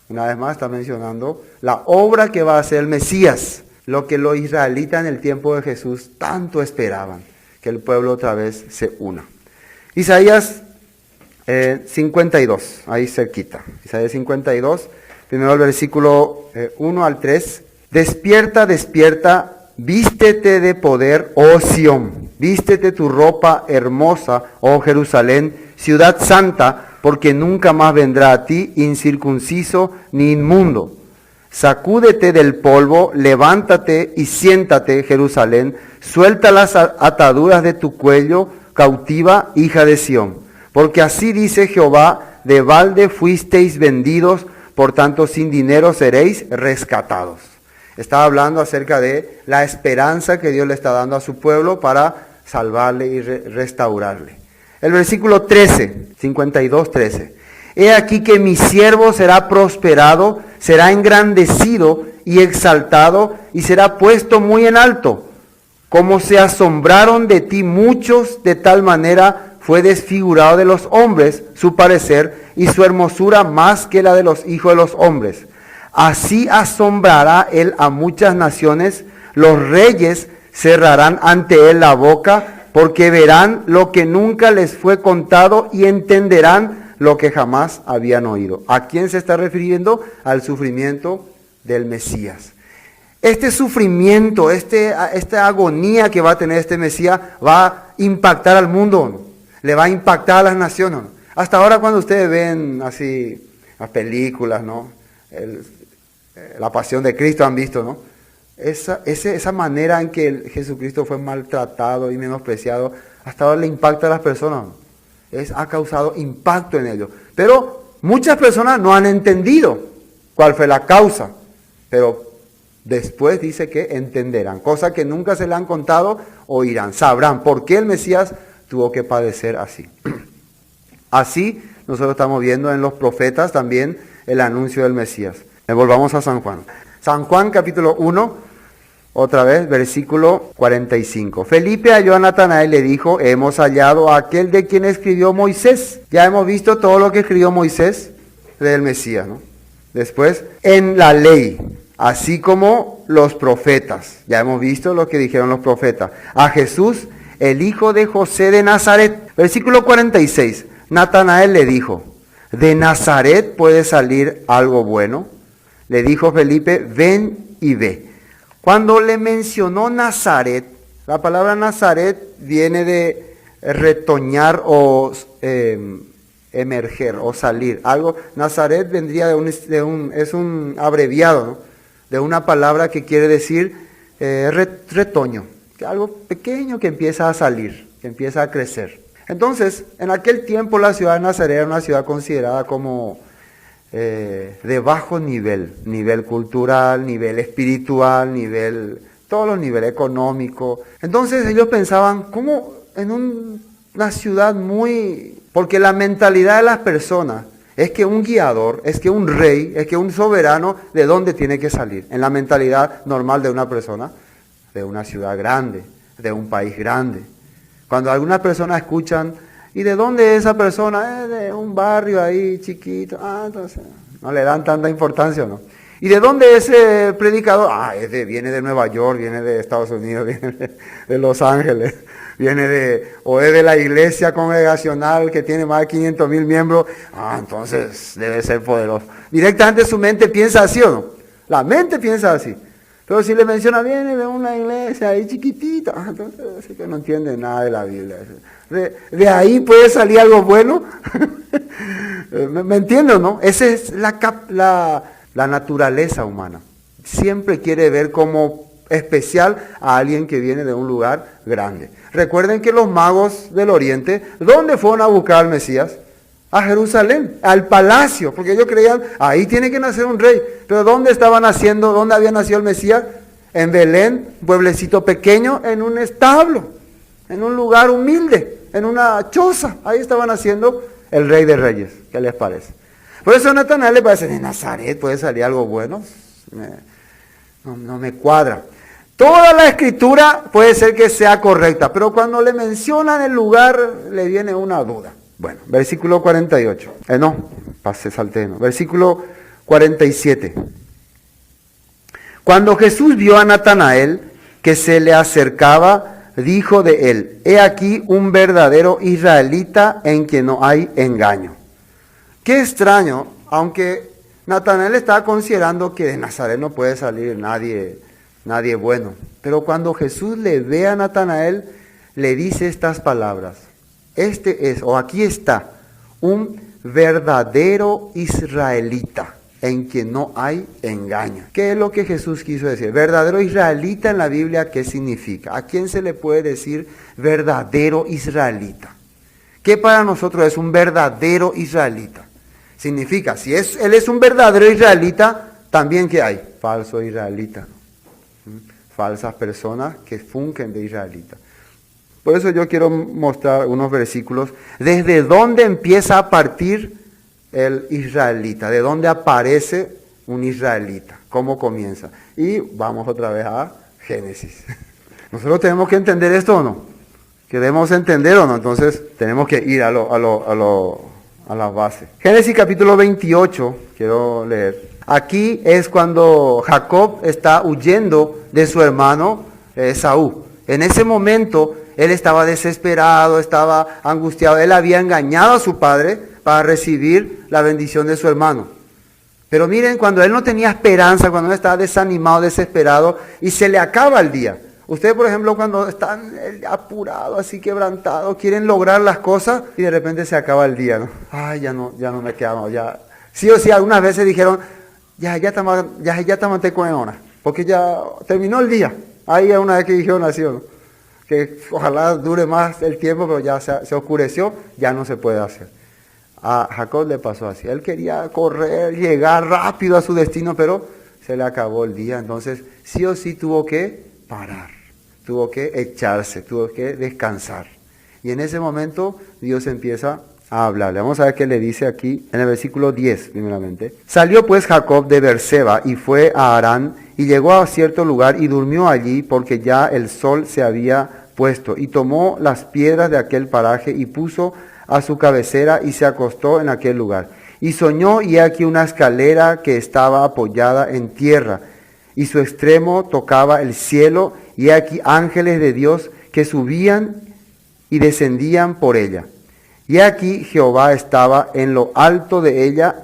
Una vez más está mencionando la obra que va a hacer el Mesías, lo que los israelitas en el tiempo de Jesús tanto esperaban, que el pueblo otra vez se una. Isaías 52, ahí cerquita. Isaías 52, primero el versículo 1 al 3. Despierta, despierta, vístete de poder, oh Sión, vístete tu ropa hermosa, oh Jerusalén, ciudad santa, porque nunca más vendrá a ti incircunciso ni inmundo. Sacúdete del polvo, levántate y siéntate, Jerusalén, suelta las ataduras de tu cuello, cautiva, hija de Sión. Porque así dice Jehová, de balde fuisteis vendidos, por tanto sin dinero seréis rescatados. Estaba hablando acerca de la esperanza que Dios le está dando a su pueblo para salvarle y restaurarle. El versículo 13, 52:13. He aquí que mi siervo será prosperado, será engrandecido y exaltado, y será puesto muy en alto. Como se asombraron de ti muchos, de tal manera fue desfigurado de los hombres su parecer, y su hermosura más que la de los hijos de los hombres. Así asombrará él a muchas naciones, los reyes cerrarán ante él la boca, porque verán lo que nunca les fue contado y entenderán lo que jamás habían oído. ¿A quién se está refiriendo? Al sufrimiento del Mesías. Este sufrimiento, esta agonía que va a tener este Mesías va a impactar al mundo, ¿no? Le va a impactar a las naciones, ¿no? Hasta ahora cuando ustedes ven así las películas, ¿no? La pasión de Cristo han visto, ¿no? Esa manera en que Jesucristo fue maltratado y menospreciado, hasta ahora le impacta a las personas, ¿no? Ha causado impacto en ellos. Pero muchas personas no han entendido cuál fue la causa, pero después dice que entenderán, cosa que nunca se le han contado, oirán, sabrán por qué el Mesías tuvo que padecer así. Así nosotros estamos viendo en los profetas también el anuncio del Mesías. Volvamos a San Juan. San Juan capítulo 1. Otra vez, versículo 45. Felipe halló a Natanael y le dijo, hemos hallado a aquel de quien escribió Moisés. Ya hemos visto todo lo que escribió Moisés del Mesías, ¿no? Después, en la ley, así como los profetas. Ya hemos visto lo que dijeron los profetas. A Jesús, el hijo de José de Nazaret. Versículo 46. Natanael le dijo, ¿De Nazaret puede salir algo bueno? Le dijo Felipe, ven y ve. Cuando le mencionó Nazaret, la palabra Nazaret viene de retoñar o emerger o salir. Algo, Nazaret vendría es un abreviado, ¿no? De una palabra que quiere decir retoño, algo pequeño que empieza a salir, que empieza a crecer. Entonces, en aquel tiempo la ciudad de Nazaret era una ciudad considerada como de bajo nivel cultural, nivel espiritual, todos los niveles económicos. Entonces ellos pensaban, ¿cómo en una ciudad porque la mentalidad de las personas es que un guiador, es que un rey, es que un soberano, ¿de dónde tiene que salir? En la mentalidad normal de una persona, de una ciudad grande, de un país grande. Cuando algunas personas escuchan, ¿y de dónde es esa persona? De un barrio ahí chiquito. Entonces no le dan tanta importancia, ¿no? ¿Y de dónde es ese predicador? Viene de Nueva York, viene de Estados Unidos, viene de Los Ángeles, o es de la iglesia congregacional que tiene más de 500,000 miembros. Entonces debe ser poderoso. Directamente su mente piensa así, ¿o no? La mente piensa así. Pero si le menciona, viene de una iglesia ahí chiquitita, entonces sí que no entiende nada de la Biblia. De ahí puede salir algo bueno. ¿Me entiendes, no? Esa es la naturaleza humana. Siempre quiere ver como especial a alguien que viene de un lugar grande. Recuerden que los magos del oriente, ¿dónde fueron a buscar al Mesías? A Jerusalén, al palacio, porque ellos creían, ahí tiene que nacer un rey. Pero ¿dónde estaba naciendo? ¿Dónde había nacido el Mesías? En Belén, un pueblecito pequeño, en un establo, en un lugar humilde, en una choza. Ahí estaba naciendo el Rey de Reyes. ¿Qué les parece? Por eso a Natanael le parece, de Nazaret puede salir algo bueno. No me cuadra. Toda la escritura puede ser que sea correcta, pero cuando le mencionan el lugar, le viene una duda. Bueno, versículo 48. Versículo 47. Cuando Jesús vio a Natanael que se le acercaba, dijo de él, he aquí un verdadero israelita en quien no hay engaño. Qué extraño, aunque Natanael estaba considerando que de Nazaret no puede salir nadie bueno. Pero cuando Jesús le ve a Natanael, le dice estas palabras. Aquí está, un verdadero israelita en quien no hay engaño. ¿Qué es lo que Jesús quiso decir? Verdadero israelita en la Biblia, ¿qué significa? ¿A quién se le puede decir verdadero israelita? ¿Qué para nosotros es un verdadero israelita? Significa, si él es un verdadero israelita, también ¿qué hay? Falso israelita. Falsas personas que fungen de israelita. Por eso yo quiero mostrar unos versículos. ¿Desde dónde empieza a partir el israelita? ¿De dónde aparece un israelita? ¿Cómo comienza? Y vamos otra vez a Génesis. ¿Nosotros tenemos que entender esto o no? ¿Queremos entender o no? Entonces tenemos que ir a la base. Génesis capítulo 28, quiero leer. Aquí es cuando Jacob está huyendo de su hermano Esaú. En ese momento él estaba desesperado, estaba angustiado. Él había engañado a su padre para recibir la bendición de su hermano. Pero miren, cuando él no tenía esperanza, cuando él estaba desanimado, desesperado, y se le acaba el día. Ustedes, por ejemplo, cuando están apurados, así quebrantados, quieren lograr las cosas y de repente se acaba el día, ¿no? Ya no me queda más, ya. Sí o sí, algunas veces dijeron, ya estamos con hora, porque ya terminó el día. Ahí es una vez que dijeron así, ¿no? Que ojalá dure más el tiempo, pero ya se oscureció, ya no se puede hacer. A Jacob le pasó así. Él quería correr, llegar rápido a su destino, pero se le acabó el día. Entonces, sí o sí tuvo que parar, tuvo que echarse, tuvo que descansar. Y en ese momento Dios empieza a hablarle. Vamos a ver qué le dice aquí en el versículo 10, primeramente. Salió pues Jacob de Beerseba y fue a Harán y llegó a cierto lugar y durmió allí porque ya el sol se había puesto. Y tomó las piedras de aquel paraje y puso a su cabecera y se acostó en aquel lugar. Y soñó y aquí una escalera que estaba apoyada en tierra y su extremo tocaba el cielo y aquí ángeles de Dios que subían y descendían por ella. Y aquí Jehová estaba en lo alto de ella,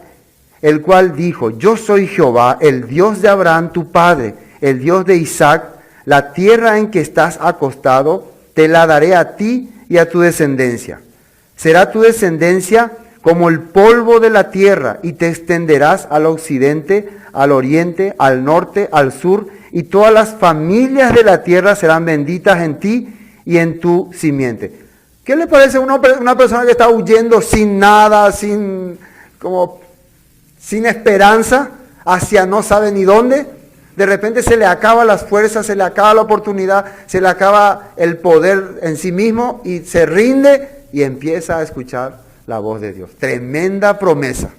el cual dijo, yo soy Jehová, el Dios de Abraham tu padre, el Dios de Isaac, la tierra en que estás acostado, te la daré a ti y a tu descendencia. Será tu descendencia como el polvo de la tierra, y te extenderás al occidente, al oriente, al norte, al sur, y todas las familias de la tierra serán benditas en ti y en tu simiente. ¿Qué le parece a una persona que está huyendo sin nada, sin esperanza, hacia no sabe ni dónde? De repente se le acaban las fuerzas, se le acaba la oportunidad, se le acaba el poder en sí mismo y se rinde y empieza a escuchar la voz de Dios. Tremenda promesa.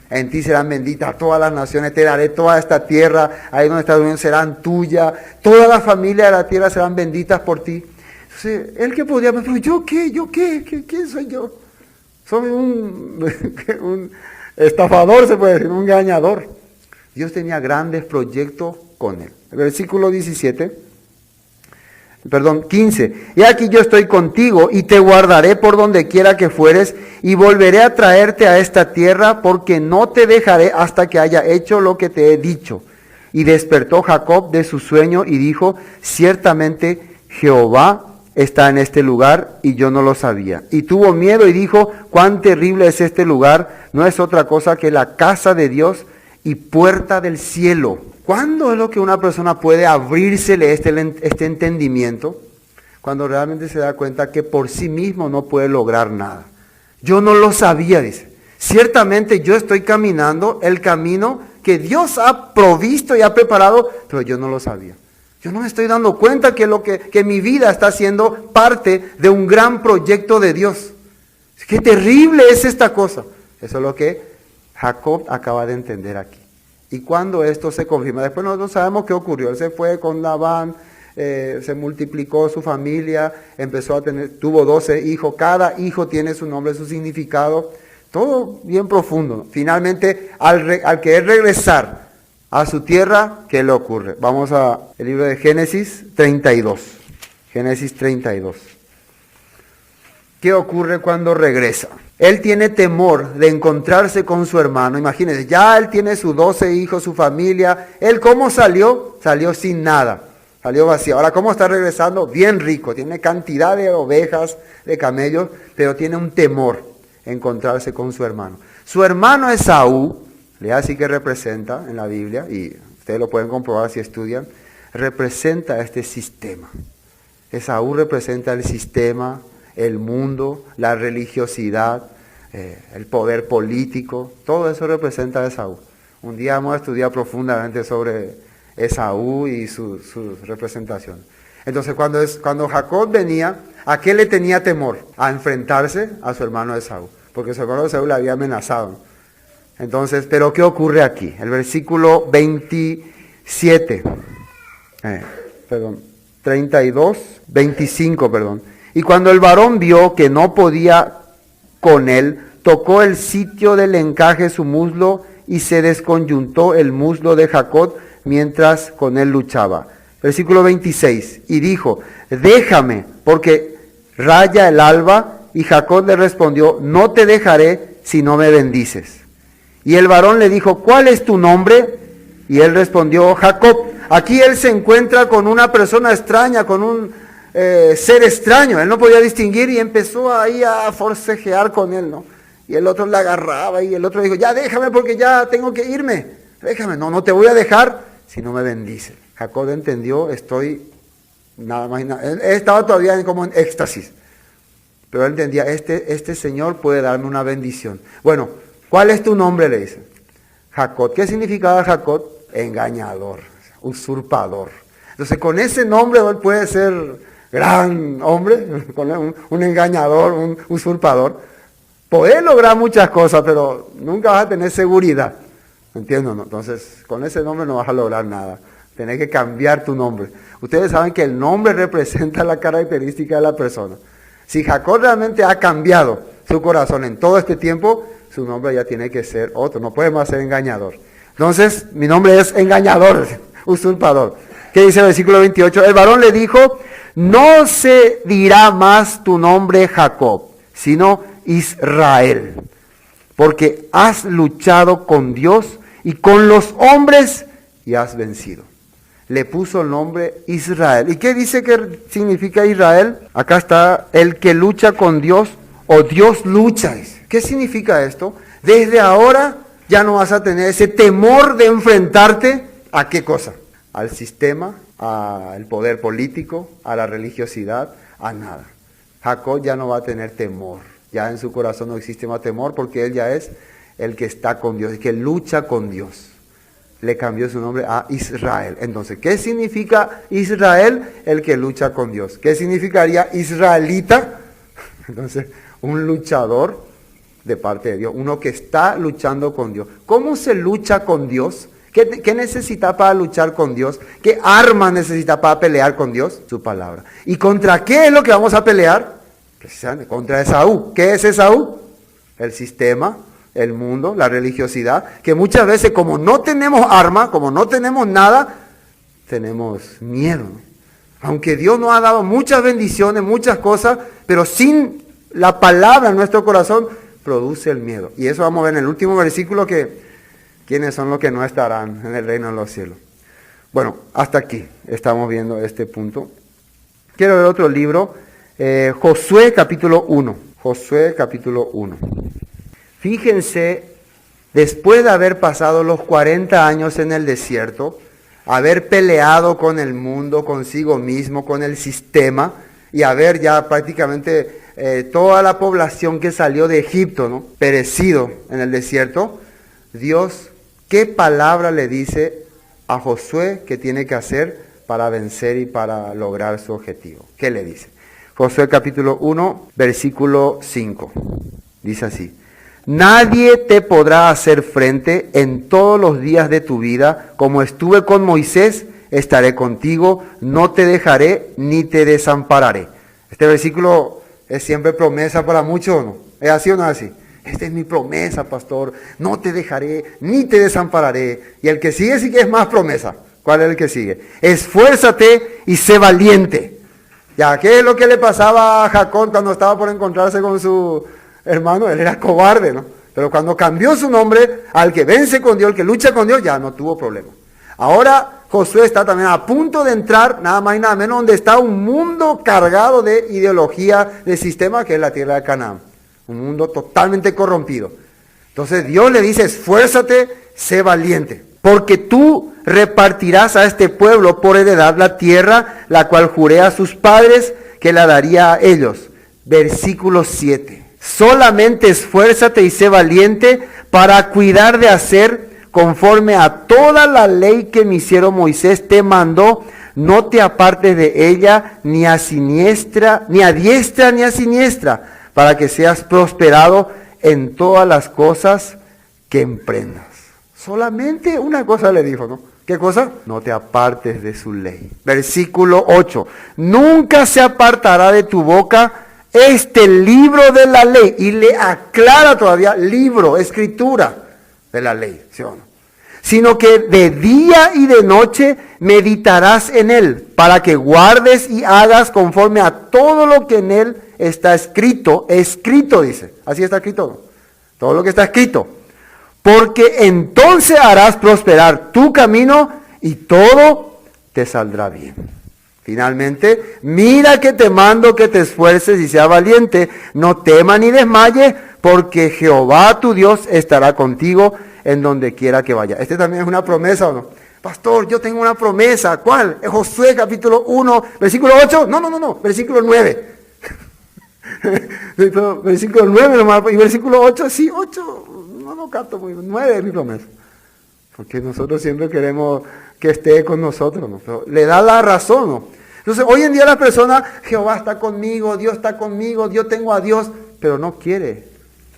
En ti serán benditas todas las naciones, te daré toda esta tierra, ahí donde estás viviendo serán tuyas, todas las familias de la tierra serán benditas por ti. Entonces, él que podría pensar, ¿yo qué? ¿Quién soy yo? Soy un estafador, se puede decir, un engañador. Dios tenía grandes proyectos con él. El versículo 15. Y aquí yo estoy contigo y te guardaré por donde quiera que fueres y volveré a traerte a esta tierra porque no te dejaré hasta que haya hecho lo que te he dicho. Y despertó Jacob de su sueño y dijo, ciertamente Jehová está en este lugar y yo no lo sabía. Y tuvo miedo y dijo, cuán terrible es este lugar, no es otra cosa que la casa de Dios y puerta del cielo. ¿Cuándo es lo que una persona puede abrírsele este entendimiento? Cuando realmente se da cuenta que por sí mismo no puede lograr nada. Yo no lo sabía, dice. Ciertamente yo estoy caminando el camino que Dios ha provisto y ha preparado, pero yo no lo sabía. Yo no me estoy dando cuenta que mi vida está siendo parte de un gran proyecto de Dios. ¡Qué terrible es esta cosa! Eso es lo que Jacob acaba de entender aquí. Y cuando esto se confirma, después nosotros sabemos qué ocurrió. Él se fue con Labán, se multiplicó su familia, tuvo 12 hijos, cada hijo tiene su nombre, su significado, todo bien profundo. Finalmente, al querer regresar a su tierra, ¿qué le ocurre? Vamos al libro de Génesis 32. Génesis 32. ¿Qué ocurre cuando regresa? Él tiene temor de encontrarse con su hermano. Imagínense, ya él tiene sus 12 hijos, su familia. ¿Él cómo salió? Salió sin nada. Salió vacío. Ahora, ¿cómo está regresando? Bien rico. Tiene cantidad de ovejas, de camellos, pero tiene un temor encontrarse con su hermano. Su hermano Esaú, así que representa en la Biblia, y ustedes lo pueden comprobar si estudian, representa este sistema. Esaú representa el sistema, el mundo, la religiosidad, el poder político, todo eso representa a Esaú. Un día vamos a estudiar profundamente sobre Esaú y su representación. Entonces cuando Jacob venía, ¿a qué le tenía temor? A enfrentarse a su hermano Esaú, porque su hermano Esaú le había amenazado. Entonces, ¿pero qué ocurre aquí? El versículo 25. Y cuando el varón vio que no podía con él, tocó el sitio del encaje su muslo y se desconyuntó el muslo de Jacob mientras con él luchaba. Versículo 26. Y dijo, déjame, porque raya el alba. Y Jacob le respondió, no te dejaré si no me bendices. Y el varón le dijo, ¿cuál es tu nombre? Y él respondió, Jacob. Aquí él se encuentra con una persona extraña, con un ser extraño. Él no podía distinguir y empezó ahí a forcejear con él, ¿no? Y el otro le agarraba y el otro dijo, ya déjame porque ya tengo que irme. Déjame, no te voy a dejar si no me bendice. Jacob entendió, nada más y nada. Él estaba todavía como en éxtasis. Pero él entendía, este Señor puede darme una bendición. Bueno, ¿cuál es tu nombre? Le dice. Jacob. ¿Qué significaba Jacob? Engañador, usurpador. Entonces con ese nombre él puede ser gran hombre, un engañador, un usurpador. Podés lograr muchas cosas, pero nunca vas a tener seguridad. ¿Entiendes? ¿No? Entonces con ese nombre no vas a lograr nada. Tenés que cambiar tu nombre. Ustedes saben que el nombre representa la característica de la persona. Si Jacob realmente ha cambiado su corazón en todo este tiempo, su nombre ya tiene que ser otro, no puede más ser engañador. Entonces, mi nombre es engañador, usurpador. ¿Qué dice el versículo 28? El varón le dijo, no se dirá más tu nombre Jacob, sino Israel, porque has luchado con Dios y con los hombres y has vencido. Le puso el nombre Israel. ¿Y qué dice que significa Israel? Acá está, el que lucha con Dios, o Dios lucha. ¿Qué significa esto? Desde ahora ya no vas a tener ese temor de enfrentarte a qué cosa, al sistema, al poder político, a la religiosidad, a nada. Jacob ya no va a tener temor, ya en su corazón no existe más temor porque él ya es el que está con Dios, el que lucha con Dios. Le cambió su nombre a Israel. Entonces, ¿qué significa Israel? El que lucha con Dios. ¿Qué significaría israelita? Entonces, un luchador de parte de Dios, uno que está luchando con Dios. ¿Cómo se lucha con Dios? ¿Qué necesita para luchar con Dios? ¿Qué armas necesita para pelear con Dios? Su palabra. ¿Y contra qué es lo que vamos a pelear? Precisamente contra Esaú. ¿Qué es Esaú? El sistema, el mundo, la religiosidad, que muchas veces como no tenemos arma, como no tenemos nada, tenemos miedo. Aunque Dios nos ha dado muchas bendiciones, muchas cosas, pero sin la palabra en nuestro corazón, produce el miedo. Y eso vamos a ver en el último versículo que quiénes son los que no estarán en el reino de los cielos. Bueno, hasta aquí estamos viendo este punto. Quiero ver otro libro, Josué capítulo 1. Josué capítulo 1. Fíjense, después de haber pasado los 40 años en el desierto, haber peleado con el mundo, consigo mismo, con el sistema, y haber ya prácticamente toda la población que salió de Egipto, ¿no?, perecido en el desierto, Dios, ¿qué palabra le dice a Josué que tiene que hacer para vencer y para lograr su objetivo? ¿Qué le dice? Josué capítulo 1, versículo 5. Dice así: nadie te podrá hacer frente en todos los días de tu vida. Como estuve con Moisés, estaré contigo, no te dejaré ni te desampararé. Este versículo es siempre promesa para muchos, ¿no? ¿Es así o no es así? Esta es mi promesa, pastor, no te dejaré ni te desampararé. Y el que sigue sí que es más promesa. ¿Cuál es el que sigue? Esfuérzate y sé valiente. Ya, ¿qué es lo que le pasaba a Jacob cuando estaba por encontrarse con su hermano? Él era cobarde, ¿no? Pero cuando cambió su nombre al que vence con Dios, el que lucha con Dios, ya no tuvo problema. Ahora Josué está también a punto de entrar, nada más y nada menos, donde está un mundo cargado de ideología, de sistema, que es la tierra de Canaán. Un mundo totalmente corrompido. Entonces Dios le dice: esfuérzate, sé valiente, porque tú repartirás a este pueblo por heredad la tierra, la cual juré a sus padres que la daría a ellos. Versículo 7. Solamente esfuérzate y sé valiente para cuidar de hacer conforme a toda la ley que mi siervo Moisés te mandó. No te apartes de ella ni a siniestra, ni a diestra ni a siniestra, para que seas prosperado en todas las cosas que emprendas. Solamente una cosa le dijo, ¿no? ¿Qué cosa? No te apartes de su ley. Versículo 8. Nunca se apartará de tu boca este libro de la ley. Y le aclara todavía libro, escritura de la ley, ¿sí o no? Sino que de día y de noche meditarás en él, para que guardes y hagas conforme a todo lo que en él está escrito. Escrito, dice. Así está escrito, ¿no? Todo lo que está escrito. Porque entonces harás prosperar tu camino y todo te saldrá bien. Finalmente, mira que te mando que te esfuerces y seas valiente. No temas ni desmayes, porque Jehová tu Dios estará contigo en donde quiera que vaya. Este también es una promesa, ¿o no? Pastor, yo tengo una promesa. ¿Cuál? Josué capítulo 1, versículo 8. No. Versículo 9. Versículo 9 nomás. Y versículo 8, sí, 8. No lo capto muy bien. 9 es mi promesa. Porque nosotros siempre queremos que esté con nosotros, ¿no? Pero le da la razón, ¿no? Entonces, hoy en día la persona, Jehová está conmigo, Dios está conmigo, yo tengo a Dios, pero no quiere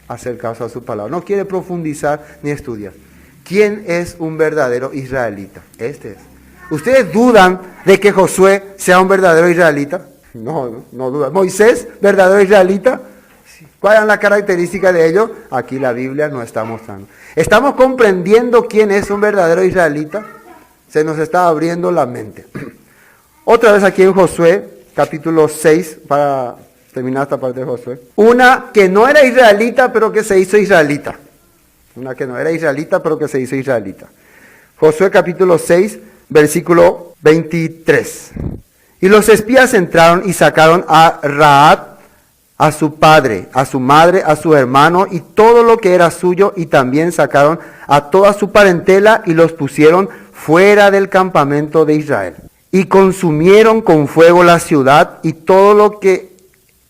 hacer caso a su palabra, no quiere profundizar ni estudiar. ¿Quién es un verdadero israelita? Este es. ¿Ustedes dudan de que Josué sea un verdadero israelita? No dudan. ¿Moisés, verdadero israelita? Sí. ¿Cuál es la característica de ello? Aquí la Biblia nos está mostrando. ¿Estamos comprendiendo quién es un verdadero israelita? Se nos está abriendo la mente. Otra vez aquí en Josué, capítulo 6, para terminar esta parte de Josué. Una que no era israelita, pero que se hizo israelita. Una que no era israelita, pero que se hizo israelita. Josué capítulo 6, versículo 23. Y los espías entraron y sacaron a Rahab, a su padre, a su madre, a su hermano y todo lo que era suyo, y también sacaron a toda su parentela y los pusieron fuera del campamento de Israel. Y consumieron con fuego la ciudad y todo lo que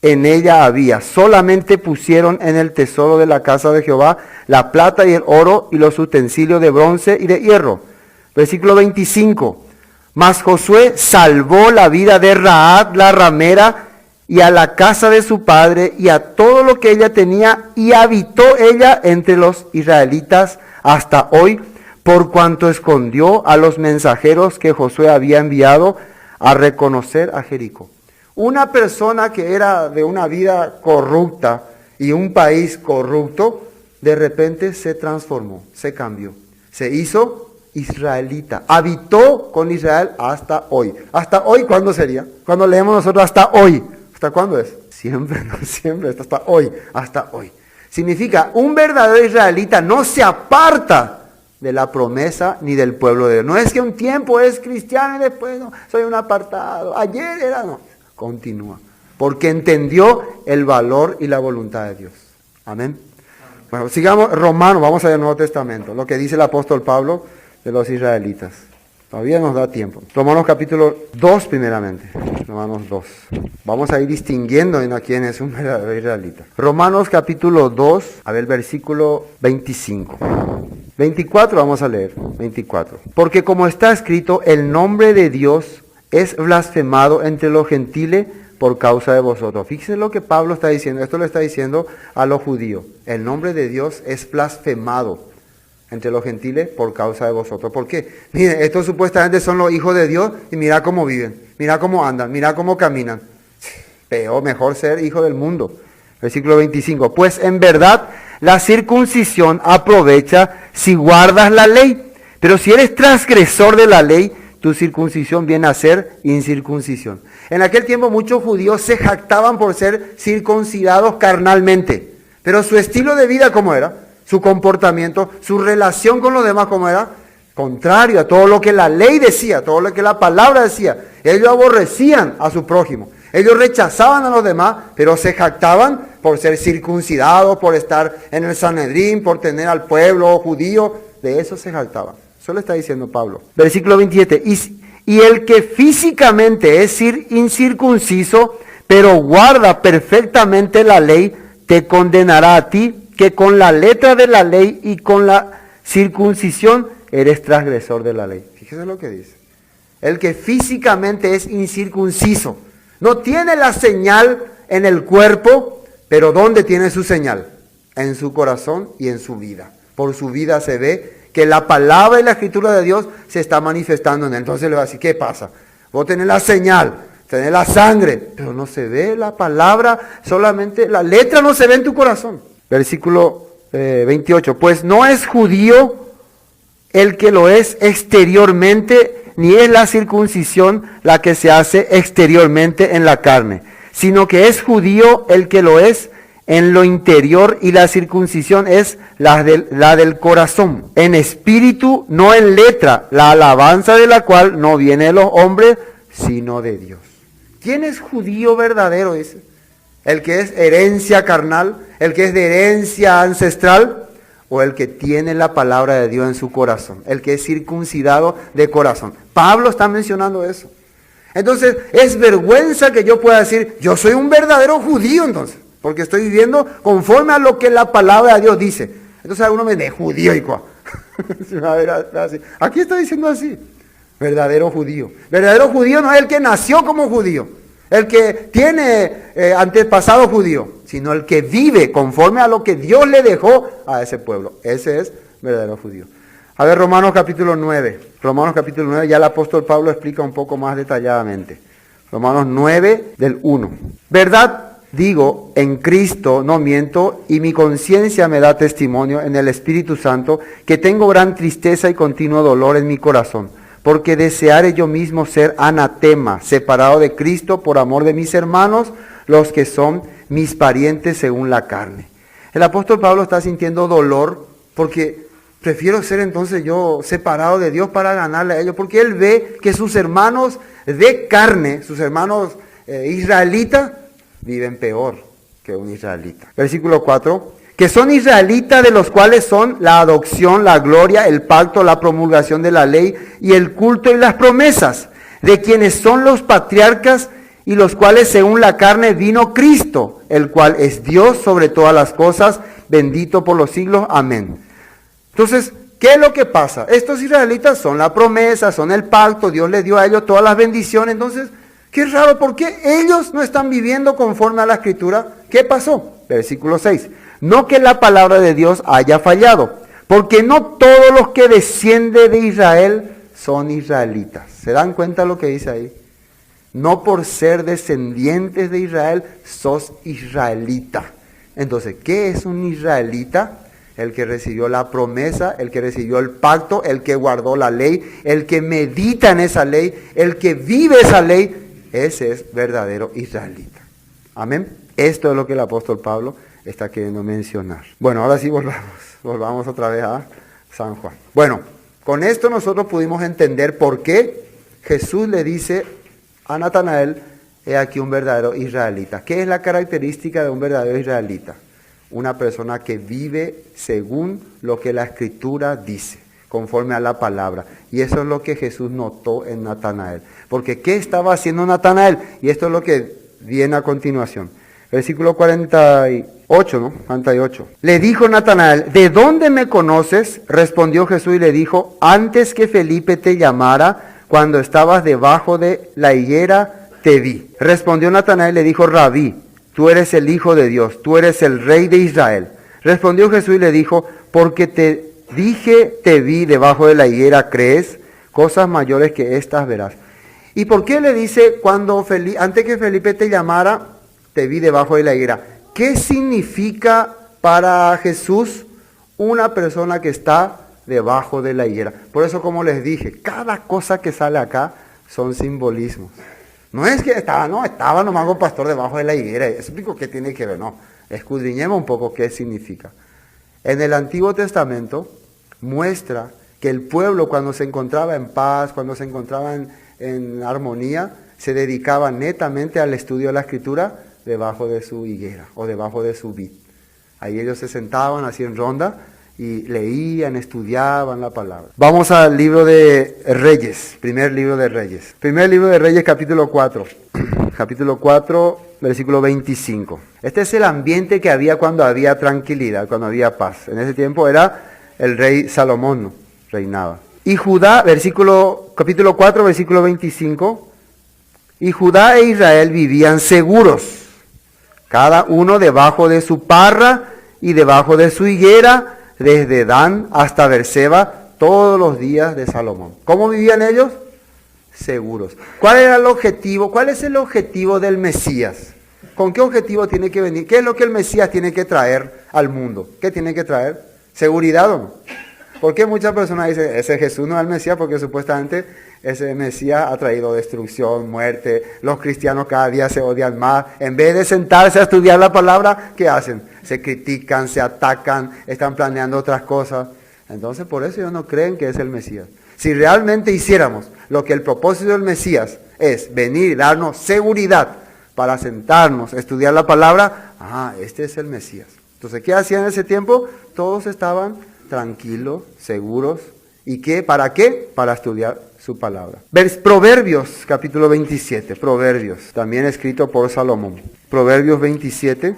en ella había. Solamente pusieron en el tesoro de la casa de Jehová la plata y el oro y los utensilios de bronce y de hierro. Versículo 25. Mas Josué salvó la vida de Rahab la ramera y a la casa de su padre y a todo lo que ella tenía, y habitó ella entre los israelitas hasta hoy, por cuanto escondió a los mensajeros que Josué había enviado a reconocer a Jericó. Una persona que era de una vida corrupta y un país corrupto, de repente se transformó, se cambió, se hizo israelita, habitó con Israel hasta hoy. ¿Hasta hoy cuándo sería? Cuando leemos nosotros hasta hoy. ¿Hasta cuándo es? Siempre, no siempre, hasta hoy, hasta hoy. Significa, un verdadero israelita no se aparta de la promesa ni del pueblo de Dios. No es que un tiempo es cristiano y después no, soy un apartado. Ayer era, no. Continúa. Porque entendió el valor y la voluntad de Dios. Amén. Bueno, sigamos Romanos, vamos al Nuevo Testamento. Lo que dice el apóstol Pablo de los israelitas. Todavía nos da tiempo. Romanos capítulo 2 primeramente. Romanos 2. Vamos a ir distinguiendo en a quién es un verdadero israelita. Romanos capítulo 2, a ver el versículo 25. 24 vamos a leer. 24. Porque como está escrito, el nombre de Dios es blasfemado entre los gentiles por causa de vosotros. Fíjense lo que Pablo está diciendo. Esto lo está diciendo a los judíos. El nombre de Dios es blasfemado entre los gentiles por causa de vosotros. ¿Por qué? Miren, estos supuestamente son los hijos de Dios y mira cómo viven, mira cómo andan, mira cómo caminan. Peor, mejor ser hijo del mundo. Versículo 25. Pues en verdad la circuncisión aprovecha si guardas la ley, pero si eres transgresor de la ley, tu circuncisión viene a ser incircuncisión. En aquel tiempo muchos judíos se jactaban por ser circuncidados carnalmente, pero su estilo de vida, ¿cómo era? Su comportamiento, su relación con los demás, ¿cómo era? Contrario a todo lo que la ley decía, todo lo que la palabra decía. Ellos aborrecían a su prójimo. Ellos rechazaban a los demás, pero se jactaban por ser circuncidados, por estar en el Sanedrín, por tener al pueblo judío. De eso se jactaban. Eso le está diciendo Pablo. Versículo 27. Y el que físicamente es incircunciso, pero guarda perfectamente la ley, te condenará a ti, que con la letra de la ley y con la circuncisión eres transgresor de la ley. Fíjese lo que dice. El que físicamente es incircunciso, no tiene la señal en el cuerpo, pero ¿dónde tiene su señal? En su corazón y en su vida. Por su vida se ve que la palabra y la escritura de Dios se está manifestando en él. Entonces le va a decir, ¿qué pasa? Vos tenés la señal, tenés la sangre, pero no se ve la palabra, solamente la letra no se ve en tu corazón. Versículo 28. Pues no es judío el que lo es exteriormente, ni es la circuncisión la que se hace exteriormente en la carne, sino que es judío el que lo es en lo interior, y la circuncisión es la del corazón, en espíritu, no en letra, la alabanza de la cual no viene de los hombres, sino de Dios. ¿Quién es judío verdadero? Dice. ¿El que es herencia carnal? ¿El que es de herencia ancestral? ¿O el que tiene la palabra de Dios en su corazón? El que es circuncidado de corazón. Pablo está mencionando eso. Entonces, es vergüenza que yo pueda decir, yo soy un verdadero judío entonces, porque estoy viviendo conforme a lo que la palabra de Dios dice. Entonces alguno me dice, judío y cuá. Aquí está diciendo así, verdadero judío. Verdadero judío no es el que nació como judío, el que tiene antepasado judío, sino el que vive conforme a lo que Dios le dejó a ese pueblo. Ese es verdadero judío. A ver, Romanos capítulo 9. Romanos capítulo 9, ya el apóstol Pablo explica un poco más detalladamente. Romanos 9 del 1. Verdad digo, en Cristo no miento, y mi conciencia me da testimonio en el Espíritu Santo, que tengo gran tristeza y continuo dolor en mi corazón, porque deseare yo mismo ser anatema, separado de Cristo por amor de mis hermanos, los que son mis parientes según la carne. El apóstol Pablo está sintiendo dolor porque prefiero ser entonces yo separado de Dios para ganarle a ellos, porque él ve que sus hermanos de carne, sus hermanos israelitas, viven peor que un israelita. Versículo 4, que son israelitas, de los cuales son la adopción, la gloria, el pacto, la promulgación de la ley y el culto y las promesas, de quienes son los patriarcas y los cuales según la carne vino Cristo, el cual es Dios sobre todas las cosas, bendito por los siglos. Amén. Entonces, ¿qué es lo que pasa? Estos israelitas son la promesa, son el pacto, Dios les dio a ellos todas las bendiciones. Entonces, qué raro, ¿por qué ellos no están viviendo conforme a la Escritura? ¿Qué pasó? Versículo 6. No que la palabra de Dios haya fallado, porque no todos los que descienden de Israel son israelitas. ¿Se dan cuenta lo que dice ahí? No por ser descendientes de Israel, sos israelita. Entonces, ¿qué es un israelita? El que recibió la promesa, el que recibió el pacto, el que guardó la ley, el que medita en esa ley, el que vive esa ley, ese es verdadero israelita. Amén. Esto es lo que el apóstol Pablo está queriendo mencionar. Bueno, ahora sí volvamos otra vez a San Juan. Bueno, con esto nosotros pudimos entender por qué Jesús le dice a Natanael, he aquí un verdadero israelita. ¿Qué es la característica de un verdadero israelita? Una persona que vive según lo que la Escritura dice, conforme a la palabra. Y eso es lo que Jesús notó en Natanael. Porque ¿qué estaba haciendo Natanael? Y esto es lo que viene a continuación. Versículo 48, ¿no? 48. Le dijo Natanael, ¿de dónde me conoces? Respondió Jesús y le dijo, antes que Felipe te llamara, cuando estabas debajo de la higuera, te vi. Respondió Natanael y le dijo, Rabí, tú eres el Hijo de Dios, tú eres el Rey de Israel. Respondió Jesús y le dijo, porque te dije, te vi debajo de la higuera, ¿crees? Cosas mayores que estas verás. ¿Y por qué le dice, antes que Felipe te llamara, te vi debajo de la higuera? ¿Qué significa para Jesús una persona que está debajo de la higuera? Por eso, como les dije, cada cosa que sale acá son simbolismos. No es que estaba nomás un pastor debajo de la higuera. Explico qué tiene que ver, no. Escudriñemos un poco qué significa. En el Antiguo Testamento muestra que el pueblo, cuando se encontraba en paz, cuando se encontraba en armonía, se dedicaba netamente al estudio de la Escritura debajo de su higuera o debajo de su vid. Ahí ellos se sentaban así en ronda y leían, estudiaban la palabra. Vamos al libro de Reyes, primer libro de Reyes. Primer libro de Reyes, capítulo 4. Capítulo 4, versículo 25. Este es el ambiente que había cuando había tranquilidad, cuando había paz. En ese tiempo era el rey Salomón, ¿no? Reinaba. Y Judá, capítulo 4, versículo 25. Y Judá e Israel vivían seguros, cada uno debajo de su parra y debajo de su higuera, desde Dan hasta Berseba, todos los días de Salomón. ¿Cómo vivían ellos? Seguros. ¿Cuál era el objetivo? ¿Cuál es el objetivo del Mesías? ¿Con qué objetivo tiene que venir? ¿Qué es lo que el Mesías tiene que traer al mundo? ¿Qué tiene que traer? ¿Seguridad o no? ¿Por qué muchas personas dicen, ese Jesús no es el Mesías? Porque supuestamente ese Mesías ha traído destrucción, muerte, los cristianos cada día se odian más. En vez de sentarse a estudiar la palabra, ¿qué hacen? Se critican, se atacan, están planeando otras cosas. Entonces por eso ellos no creen que es el Mesías. Si realmente hiciéramos lo que el propósito del Mesías es venir y darnos seguridad para sentarnos, estudiar la palabra, este es el Mesías. Entonces, ¿qué hacían en ese tiempo? Todos estaban tranquilos, seguros. ¿Y qué? ¿Para qué? Para estudiar su palabra. Proverbios, capítulo 27. Proverbios, también escrito por Salomón. Proverbios 27.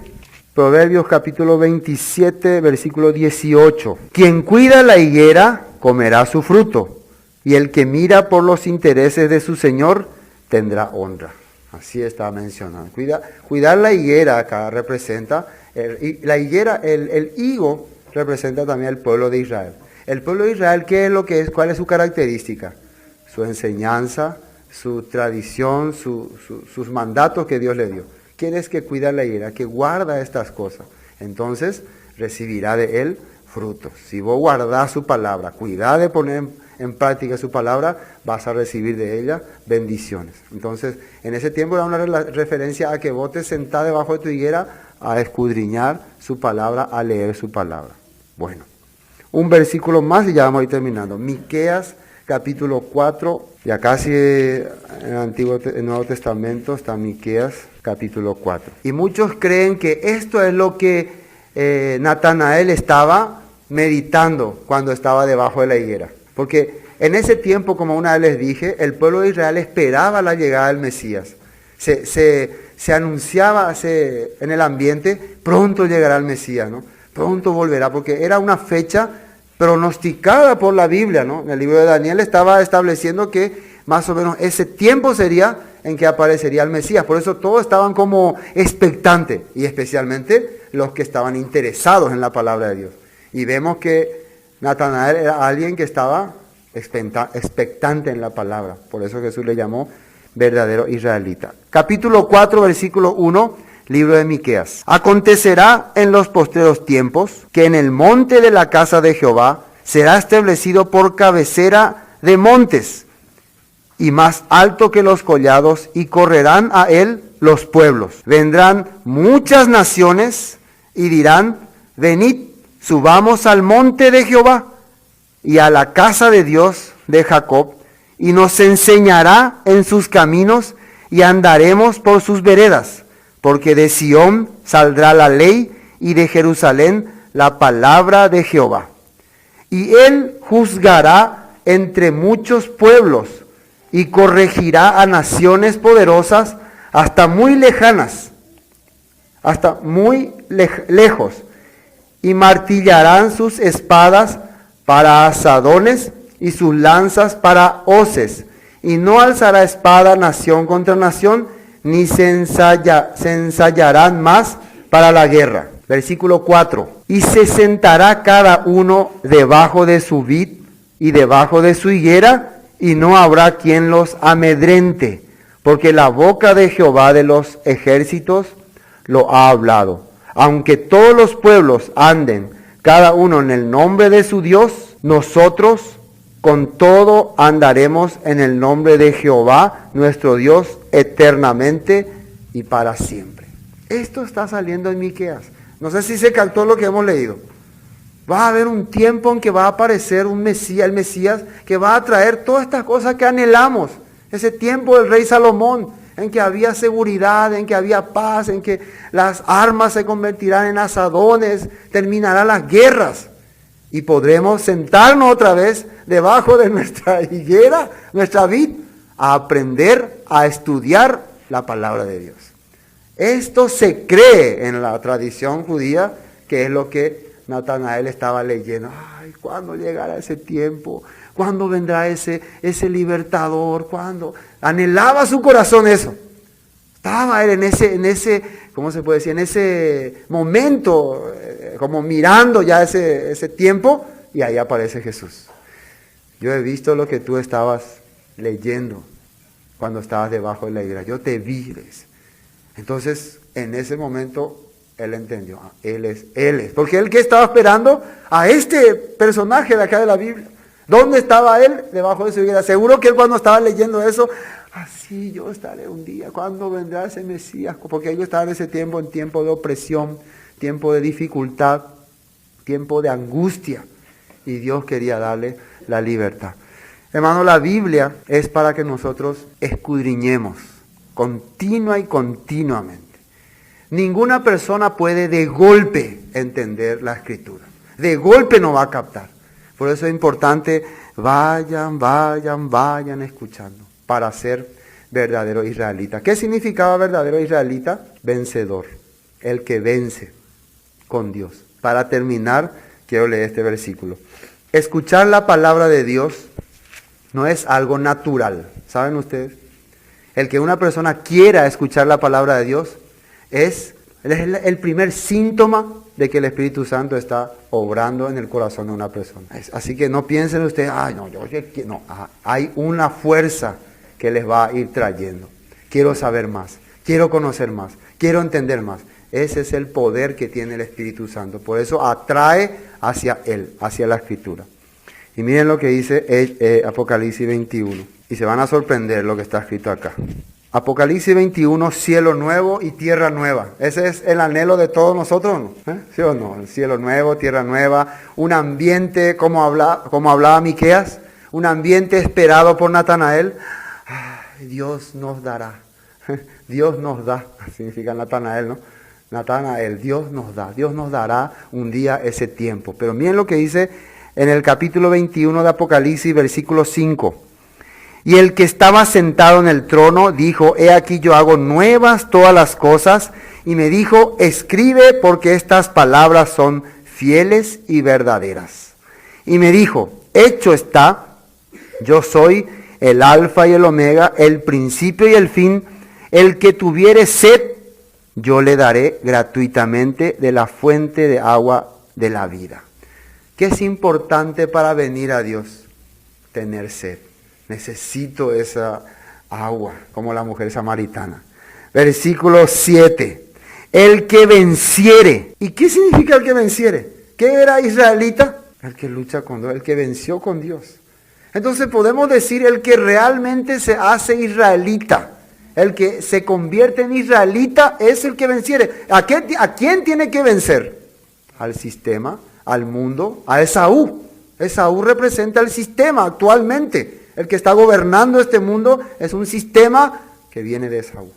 Proverbios, capítulo 27, versículo 18. Quien cuida la higuera, comerá su fruto. Y el que mira por los intereses de su Señor, tendrá honra. Así está mencionado. Cuidar la higuera acá representa, la higuera, el higo representa también el pueblo de Israel. El pueblo de Israel, ¿qué es lo que es? ¿Cuál es su característica? Su enseñanza, su tradición, sus mandatos que Dios le dio. ¿Quién es que cuida la higuera? Que guarda estas cosas. Entonces recibirá de él frutos. Si vos guardás su palabra, cuidá de poner en práctica su palabra, vas a recibir de ella bendiciones. Entonces, en ese tiempo era una referencia a que vos te sentás debajo de tu higuera a escudriñar su palabra, a leer su palabra. Bueno, un versículo más y ya vamos a ir terminando. Miqueas capítulo 4, ya casi en el Nuevo Testamento está Miqueas capítulo 4. Y muchos creen que esto es lo que Natanael estaba meditando cuando estaba debajo de la higuera. Porque en ese tiempo, como una vez les dije, el pueblo de Israel esperaba la llegada del Mesías. Se anunciaba en el ambiente, pronto llegará el Mesías, ¿no? Pronto volverá, porque era una fecha pronosticada por la Biblia, ¿no? En el libro de Daniel estaba estableciendo que más o menos ese tiempo sería en que aparecería el Mesías. Por eso todos estaban como expectantes, y especialmente los que estaban interesados en la palabra de Dios. Y vemos que Natanael era alguien que estaba expectante en la palabra. Por eso Jesús le llamó verdadero israelita. Capítulo 4, versículo 1, libro de Miqueas. Acontecerá en los postreros tiempos que en el monte de la casa de Jehová será establecido por cabecera de montes y más alto que los collados, y correrán a él los pueblos. Vendrán muchas naciones y dirán: venid, subamos al monte de Jehová y a la casa de Dios de Jacob, y nos enseñará en sus caminos y andaremos por sus veredas, porque de Sión saldrá la ley y de Jerusalén la palabra de Jehová. Y él juzgará entre muchos pueblos y corregirá a naciones poderosas hasta muy lejanas, hasta muy lejos, y martillarán sus espadas para asadones y sus lanzas para hoces, y no alzará espada nación contra nación, ni se ensayarán más para la guerra. Versículo 4. Y se sentará cada uno debajo de su vid y debajo de su higuera, y no habrá quien los amedrente, porque la boca de Jehová de los ejércitos lo ha hablado. Aunque todos los pueblos anden cada uno en el nombre de su Dios, nosotros con todo andaremos en el nombre de Jehová, nuestro Dios, eternamente y para siempre. Esto está saliendo en Miqueas. No sé si se captó lo que hemos leído. Va a haber un tiempo en que va a aparecer un Mesías, el Mesías, que va a traer todas estas cosas que anhelamos. Ese tiempo del rey Salomón, en que había seguridad, en que había paz, en que las armas se convertirán en asadones, terminarán las guerras. Y podremos sentarnos otra vez debajo de nuestra higuera, nuestra vid, a aprender, a estudiar la palabra de Dios. Esto se cree en la tradición judía, que es lo que Natanael estaba leyendo. Ay, ¿cuándo llegará ese tiempo? ¿Cuándo vendrá ese libertador? ¿Cuándo? Anhelaba su corazón eso. Estaba él en ese, ¿cómo se puede decir? En ese momento, como mirando ya ese tiempo, y ahí aparece Jesús. Yo he visto lo que tú estabas leyendo cuando estabas debajo de la higuera. Yo te vi. Entonces, en ese momento, él entendió, Él es. Porque él, ¿qué estaba esperando? A este personaje de acá de la Biblia. ¿Dónde estaba él? Debajo de su higuera. Seguro que él, cuando estaba leyendo eso, así yo estaré un día. ¿Cuándo vendrá ese Mesías? Porque ellos estaban en ese tiempo, en tiempo de opresión, tiempo de dificultad, tiempo de angustia. Y Dios quería darle la libertad. Hermano, la Biblia es para que nosotros escudriñemos continua y continuamente. Ninguna persona puede de golpe entender la Escritura. De golpe no va a captar. Por eso es importante, vayan escuchando para ser verdadero israelita. ¿Qué significaba verdadero israelita? Vencedor, el que vence con Dios. Para terminar, quiero leer este versículo. Escuchar la palabra de Dios no es algo natural. ¿Saben ustedes? El que una persona quiera escuchar la palabra de Dios es el primer síntoma de que el Espíritu Santo está obrando en el corazón de una persona. Así que no piensen ustedes, no, hay una fuerza que les va a ir trayendo. Quiero saber más, quiero conocer más, quiero entender más. Ese es el poder que tiene el Espíritu Santo. Por eso atrae hacia Él, hacia la Escritura. Y miren lo que dice Apocalipsis 21. Y se van a sorprender lo que está escrito acá. Apocalipsis 21, cielo nuevo y tierra nueva. Ese es el anhelo de todos nosotros, ¿no? ¿Sí o no? El cielo nuevo, tierra nueva, un ambiente, como hablaba Miqueas, un ambiente esperado por Natanael. Dios nos dará. Dios nos da, significa Natanael, ¿no? Natanael, Dios nos dará un día ese tiempo. Pero miren lo que dice en el capítulo 21 de Apocalipsis, versículo 5. Y el que estaba sentado en el trono dijo, he aquí yo hago nuevas todas las cosas. Y me dijo, escribe porque estas palabras son fieles y verdaderas. Y me dijo, hecho está, yo soy el alfa y el omega, el principio y el fin. El que tuviere sed, yo le daré gratuitamente de la fuente de agua de la vida. ¿Qué es importante para venir a Dios? Tener sed. Necesito esa agua, como la mujer samaritana. Versículo 7. El que venciere. ¿Y qué significa el que venciere? ¿Qué era israelita? El que lucha con Dios, el que venció con Dios. Entonces podemos decir el que realmente se hace israelita. El que se convierte en israelita es el que venciere. ¿A quién tiene que vencer? Al sistema, al mundo, a Esaú. Esaú representa el sistema actualmente. El que está gobernando este mundo es un sistema que viene de Esaú.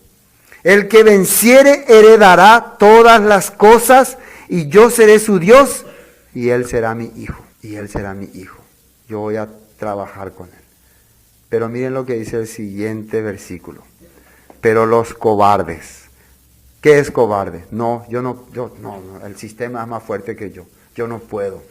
El que venciere heredará todas las cosas y yo seré su Dios y él será mi hijo. Y él será mi hijo. Yo voy a trabajar con él. Pero miren lo que dice el siguiente versículo. Pero los cobardes. ¿Qué es cobarde? No, el sistema es más fuerte que yo. Yo no puedo.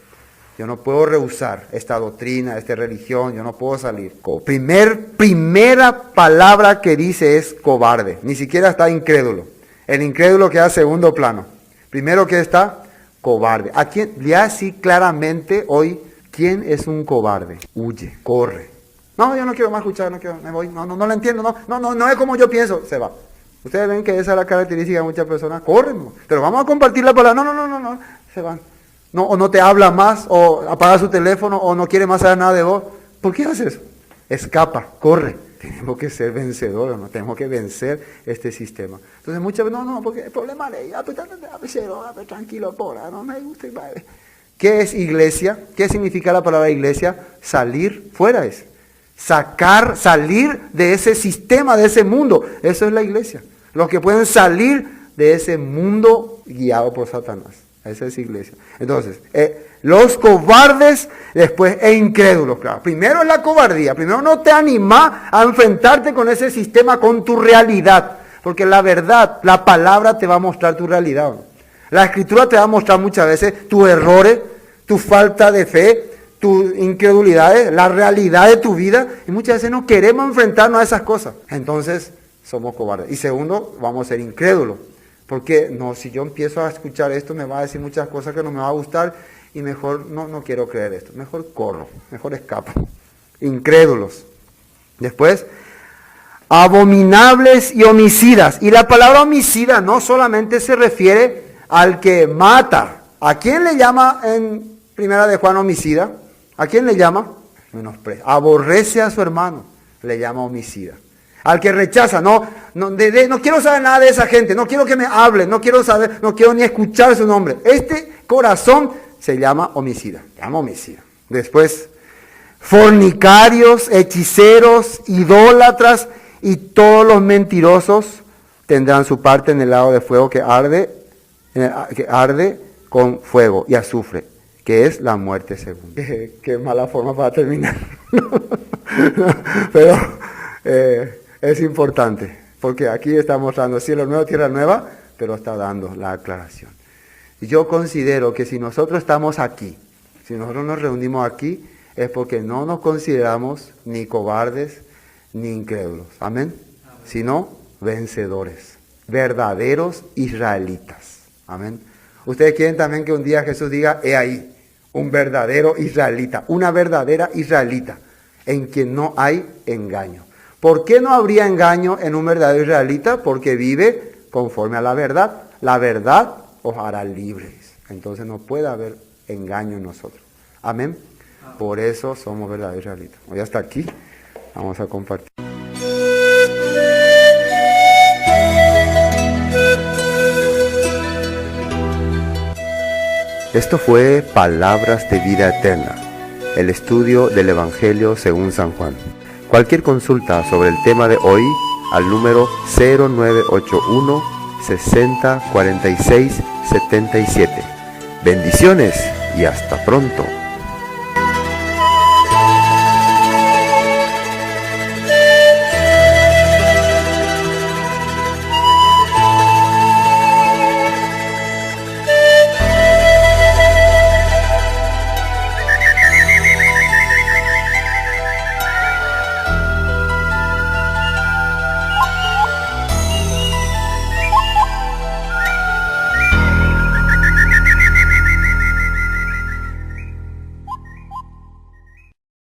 Yo no puedo rehusar esta doctrina, esta religión, yo no puedo salir. Primera palabra que dice es cobarde, ni siquiera está incrédulo. El incrédulo queda segundo plano. Primero que está, cobarde. ¿A quién? Ya así claramente hoy, ¿quién es un cobarde? Huye, corre. No, yo no quiero más escuchar, me voy, no lo entiendo, no es como yo pienso, se va. Ustedes ven que esa es la característica de muchas personas, corren, pero vamos a compartir la palabra, no, se van. No, o no te habla más, o apaga su teléfono, o no quiere más saber nada de vos. ¿Por qué haces eso? Escapa, corre. Tenemos que ser vencedores, ¿no? Tenemos que vencer este sistema. Entonces muchas veces, porque el problema es, tranquilo, no me gusta. ¿Qué es iglesia? ¿Qué significa la palabra iglesia? Salir fuera es. Salir de ese sistema, de ese mundo. Eso es la iglesia. Los que pueden salir de ese mundo guiado por Satanás. Esa es iglesia. Entonces, los cobardes, después incrédulos, claro. Primero es la cobardía. Primero no te anima a enfrentarte con ese sistema, con tu realidad. Porque la verdad, la palabra te va a mostrar tu realidad, ¿no? La escritura te va a mostrar muchas veces tus errores, tu falta de fe, tus incredulidades, la realidad de tu vida. Y muchas veces no queremos enfrentarnos a esas cosas. Entonces, somos cobardes. Y segundo, vamos a ser incrédulos. Porque si yo empiezo a escuchar esto, me va a decir muchas cosas que no me va a gustar y mejor no quiero creer esto. Mejor corro, mejor escapo. Incrédulos. Después, abominables y homicidas. Y la palabra homicida no solamente se refiere al que mata. ¿A quién le llama en Primera de Juan homicida? ¿A quién le llama? Menosprecia. Aborrece a su hermano, le llama homicida. Al que rechaza, no quiero saber nada de esa gente, no quiero que me hable, no quiero ni escuchar su nombre. Este corazón se llama homicida, Después, fornicarios, hechiceros, idólatras y todos los mentirosos tendrán su parte en el lago de fuego que arde con fuego y azufre, que es la muerte segunda. Qué mala forma para terminar. Pero es importante, porque aquí está mostrando cielo nuevo, tierra nueva, pero está dando la aclaración. Y yo considero que si nosotros estamos aquí, si nosotros nos reunimos aquí, es porque no nos consideramos ni cobardes ni incrédulos. Amén. Sino vencedores, verdaderos israelitas. Amén. Ustedes quieren también que un día Jesús diga, he ahí, un verdadero israelita, una verdadera israelita, en quien no hay engaño. ¿Por qué no habría engaño en un verdadero israelita? Porque vive conforme a la verdad. La verdad os hará libres. Entonces no puede haber engaño en nosotros. Amén. Por eso somos verdaderos israelitas. Hoy hasta aquí vamos a compartir. Esto fue Palabras de Vida Eterna, el estudio del Evangelio según San Juan. Cualquier consulta sobre el tema de hoy al número 0981 60 46 77. Bendiciones y hasta pronto.